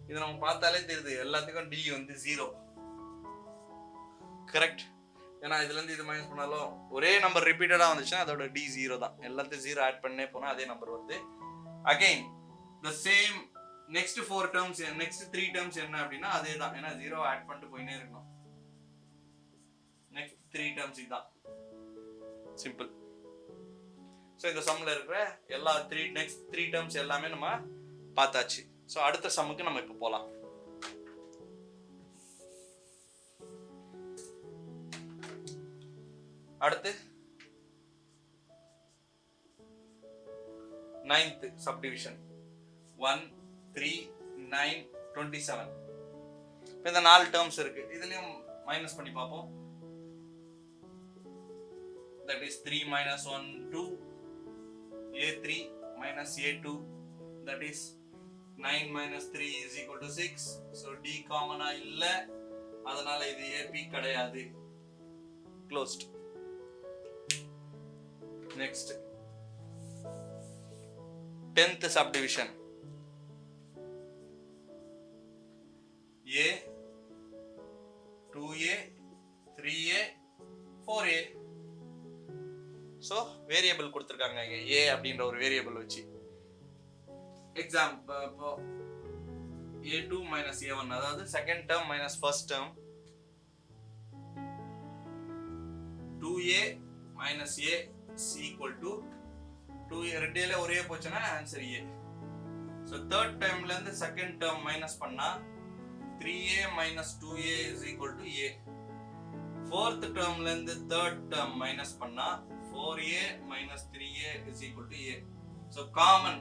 A: இது நம்ம பார்த்தாலே தெரியுது எல்லாத்துக்கும் D வந்து 0. கரெக்ட். ஏன்னா இதுல இருந்து இது மைனஸ் பண்ணாலும் ஒரே நம்பர் ரிப்பீட்டடா வந்துச்சுன்னா அதோட D 0 தான். எல்லாத்தையும் 0 ஆட் பண்ணே போனா அதே நம்பர் வருது. Again the same next 4 terms, next 3 terms என்ன அப்படின்னா அதே தான். ஏன்னா 0 ஆட் பண்ணிட்டு போயினே இருக்கணும். next 3 terms இதான். சிம்பிள். ஸோ இந்த சம்ல இருக்கிற எல்லா நெக்ஸ்ட் 3 terms எல்லாமே நம்ம பார்த்தாச்சு. ஸோ அடுத்த சம்முக்கு நம்ம இப்போ போகலாம். அடுத்து 9th subdivision, 1, 3, 9, 27. இப்போ இந்த 4 terms இருக்கு. இதுலயும் மைனஸ் பண்ணி பார்ப்போம். that is 3 minus 1, 2, a3 minus a2, that is 9 minus 3 is equal to 6. so D காமனா இல்ல, அதனால இது AP கிடையாது. closed. next 10th subdivision, A, 2A, 3A, 4A. so variable கொடுத்திருக்காங்க இங்க A அப்படின்ற ஒரு வேரியபிள் வச்சு. எக்ஸாம்பிள் இப்போ A2 minus A1, அதாவது second term minus first term. 2A minus A is equal to 2A. ரெண்டுல ஒரே போச்சுன்னா ஆன்சர் A. so third termல இருந்து செகண்ட் டேர்ம் மைனஸ் பண்ணா 3A minus 2A is equal to A. fourth termல இருந்து third term minus பண்ணா 4A minus 3A is equal to A. so common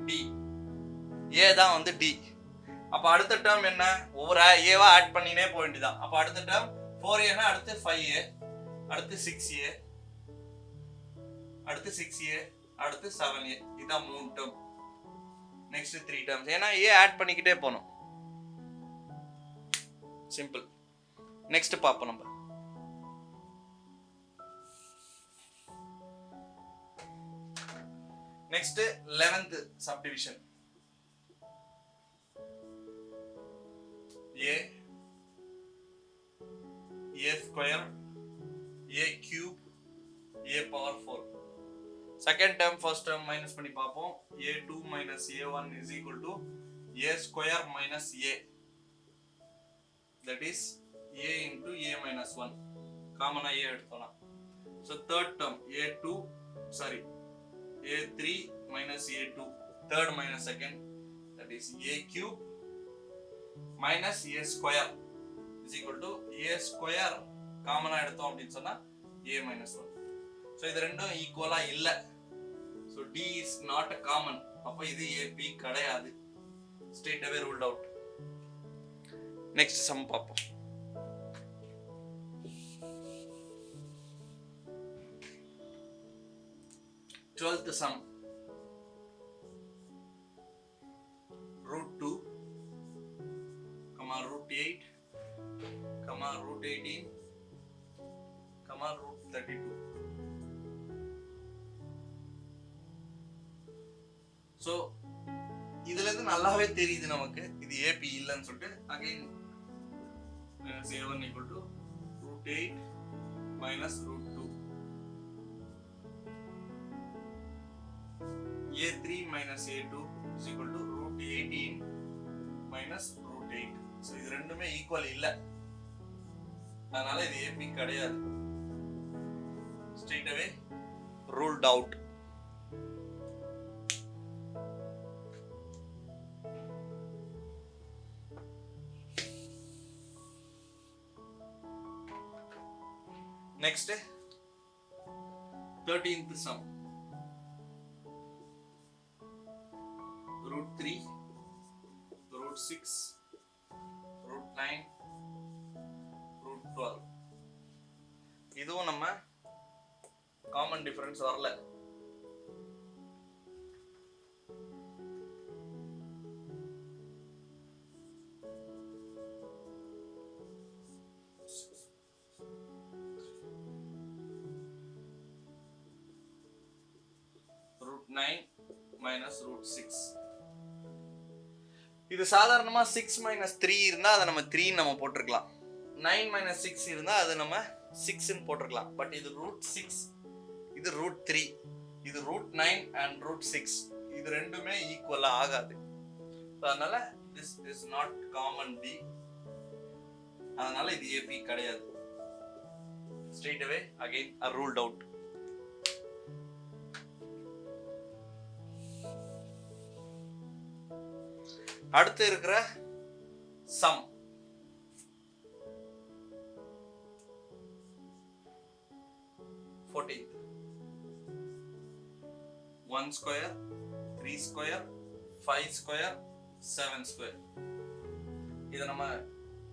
A: D. A தான் வந்து D. அப்ப அடுத்த டேர்ம் என்ன? ஒவ்வொரு ஏவா ஆட் பண்ணினே போக வேண்டியதான். அப்ப அடுத்த டேர்ம் 4A னா அடுத்து 5A, அடுத்து 6A, அடுத்து 6A, அடுத்து 7A. இதான் 3 டேர்ம். Next 3 terms. ஏன்னா A ஆட் பண்ணிக்கிட்டே போணும். சிம்பிள். நெக்ஸ்ட் பாப்போம் நம்ம. Next 11th subdivision, A square, A cube, A power 4. Second term first term minus பண்ணி பார்ப்போம். A2 minus A1 is equal to A square minus A, that is A into A minus 1. காமனா A எடுத்தோம்னா. so third term A3 minus A2, third minus second, that is a cube minus a square is equal to a square common எடுத்தோம் அப்படினு சொன்னா a minus 1. so இது ரெண்டும் ஈக்குவலா இல்ல, so d is not a common, அப்ப இது ap கிடையாது, straight away ruled out. next sum பாப்போம். 12th sum, root 2 comma root 8 comma root 18 comma root 32. so இதுல இருந்து நல்லாவே தெரியுது நமக்கு இது AP இல்லன்னு சொல்லிட்டு. again a1 equal to root 8 minus root 2, a3 minus a2 is equal to root 18 minus root 8. so இது ரெண்டுமே ஈக்குவல் இல்ல, அதனால இது AP கிடையாது, straight away ruled out. next 13th sum, root 3 root 6 root 9 root 12. இதுவும் நம்ம காமன் டிஃபரன்ஸ் வரல. root 9 minus root 6. இது சாதாரணமா 6 minus 3 இருந்தா அதை நம்ம 3 நம்ம போட்டுக்கலாம், 9 minus 6 இருந்தா அது நம்ம 6 ன்னு போட்டுக்கலாம். பட் இது root 6, இது root 3, இது root 9 and root 6, இது ரெண்டுமே ஈக்குவலா ஆகாது. அதனால this is not common D, அதனால இது AP கிடையாது, straight away again are ruled out. அடுத்து இருக்கிற some (14th) 1 square 3 square 5 square 7 square. இத நம்ம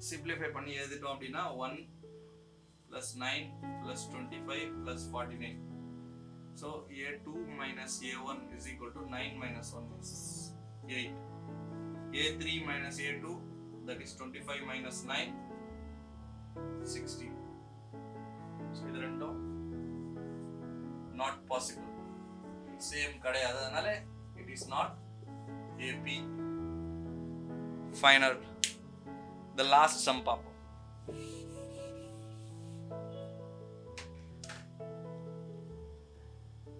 A: சிம்பிளிஃபை பண்ணி எழுதிட்டோம் அப்படினா 1 plus 9 plus 25 plus 49. so a2 minus a1 is equal to 9 minus 1 is 8. a3 minus a2, that is 25 minus 9 16. so இது ரெண்டும் not possible, same கிடையாது, அதனால it is not AP. final, the last sum பாப்போம்.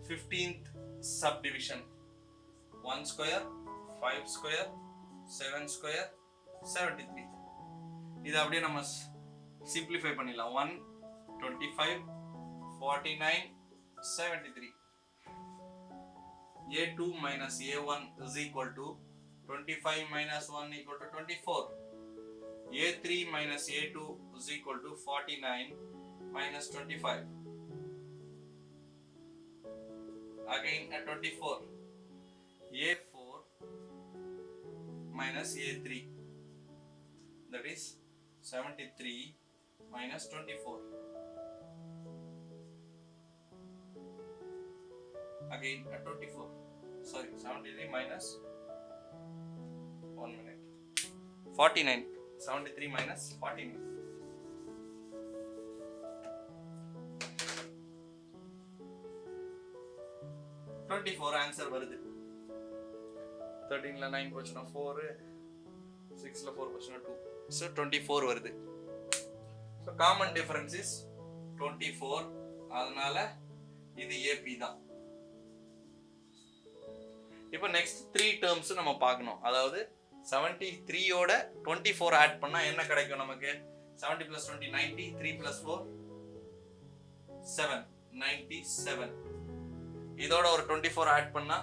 A: 15th subdivision, 1 square 5 square 7 square 73. இது அப்படியே நம்ம simplify பண்ணிடலாம். 1 25 49 73. a2 minus a1 is equal to 25 minus 1 equal to 24. a3 minus a2 is equal to 49 minus 25. again at 24. a4 minus a3, that is 73 minus 24. again at 24, sorry 73 minus 1 minute 49, 73 minus 49. Answer வருது. 13ல 9 போச்சுனா 4, 6ல 4 போச்சுனா 2, so 24 வருது. so common difference is 24, அதனால இது AP தான். இப்போ next 3 terms நம்ம பார்க்கணும். அதாவது 73 ஓட 24 ஆட் பண்ணா என்ன கிடைக்கும் நமக்கு? 70 plus 20 90, 3 plus 4 7 97. இதோட ஒரு 24 ஆட் பண்ணா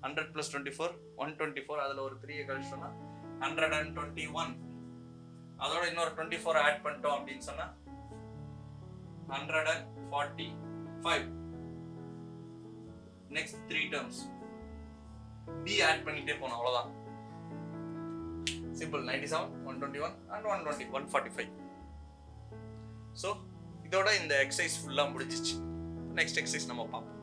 A: 100 + 24 124. அதில் ஒரு 3 கழிச்சோம்னா 121. அதோட இன்னொரு 24 ஆட் பண்ணிட்டோம் அப்படின்னு சொன்னா 145. நெக்ஸ்ட் 3 டேர்ம்ஸ் b ஆட் பண்ணிட்டே போனோம், அவ்வளவுதான். சிம்பிள். 97 121 and 120 145. ஸோ இதோட இந்த எக்ஸசைஸ் ஃபுல்லா முடிஞ்சிச்சு. நெக்ஸ்ட் எக்ஸசைஸ் நம்ம பார்ப்போம்.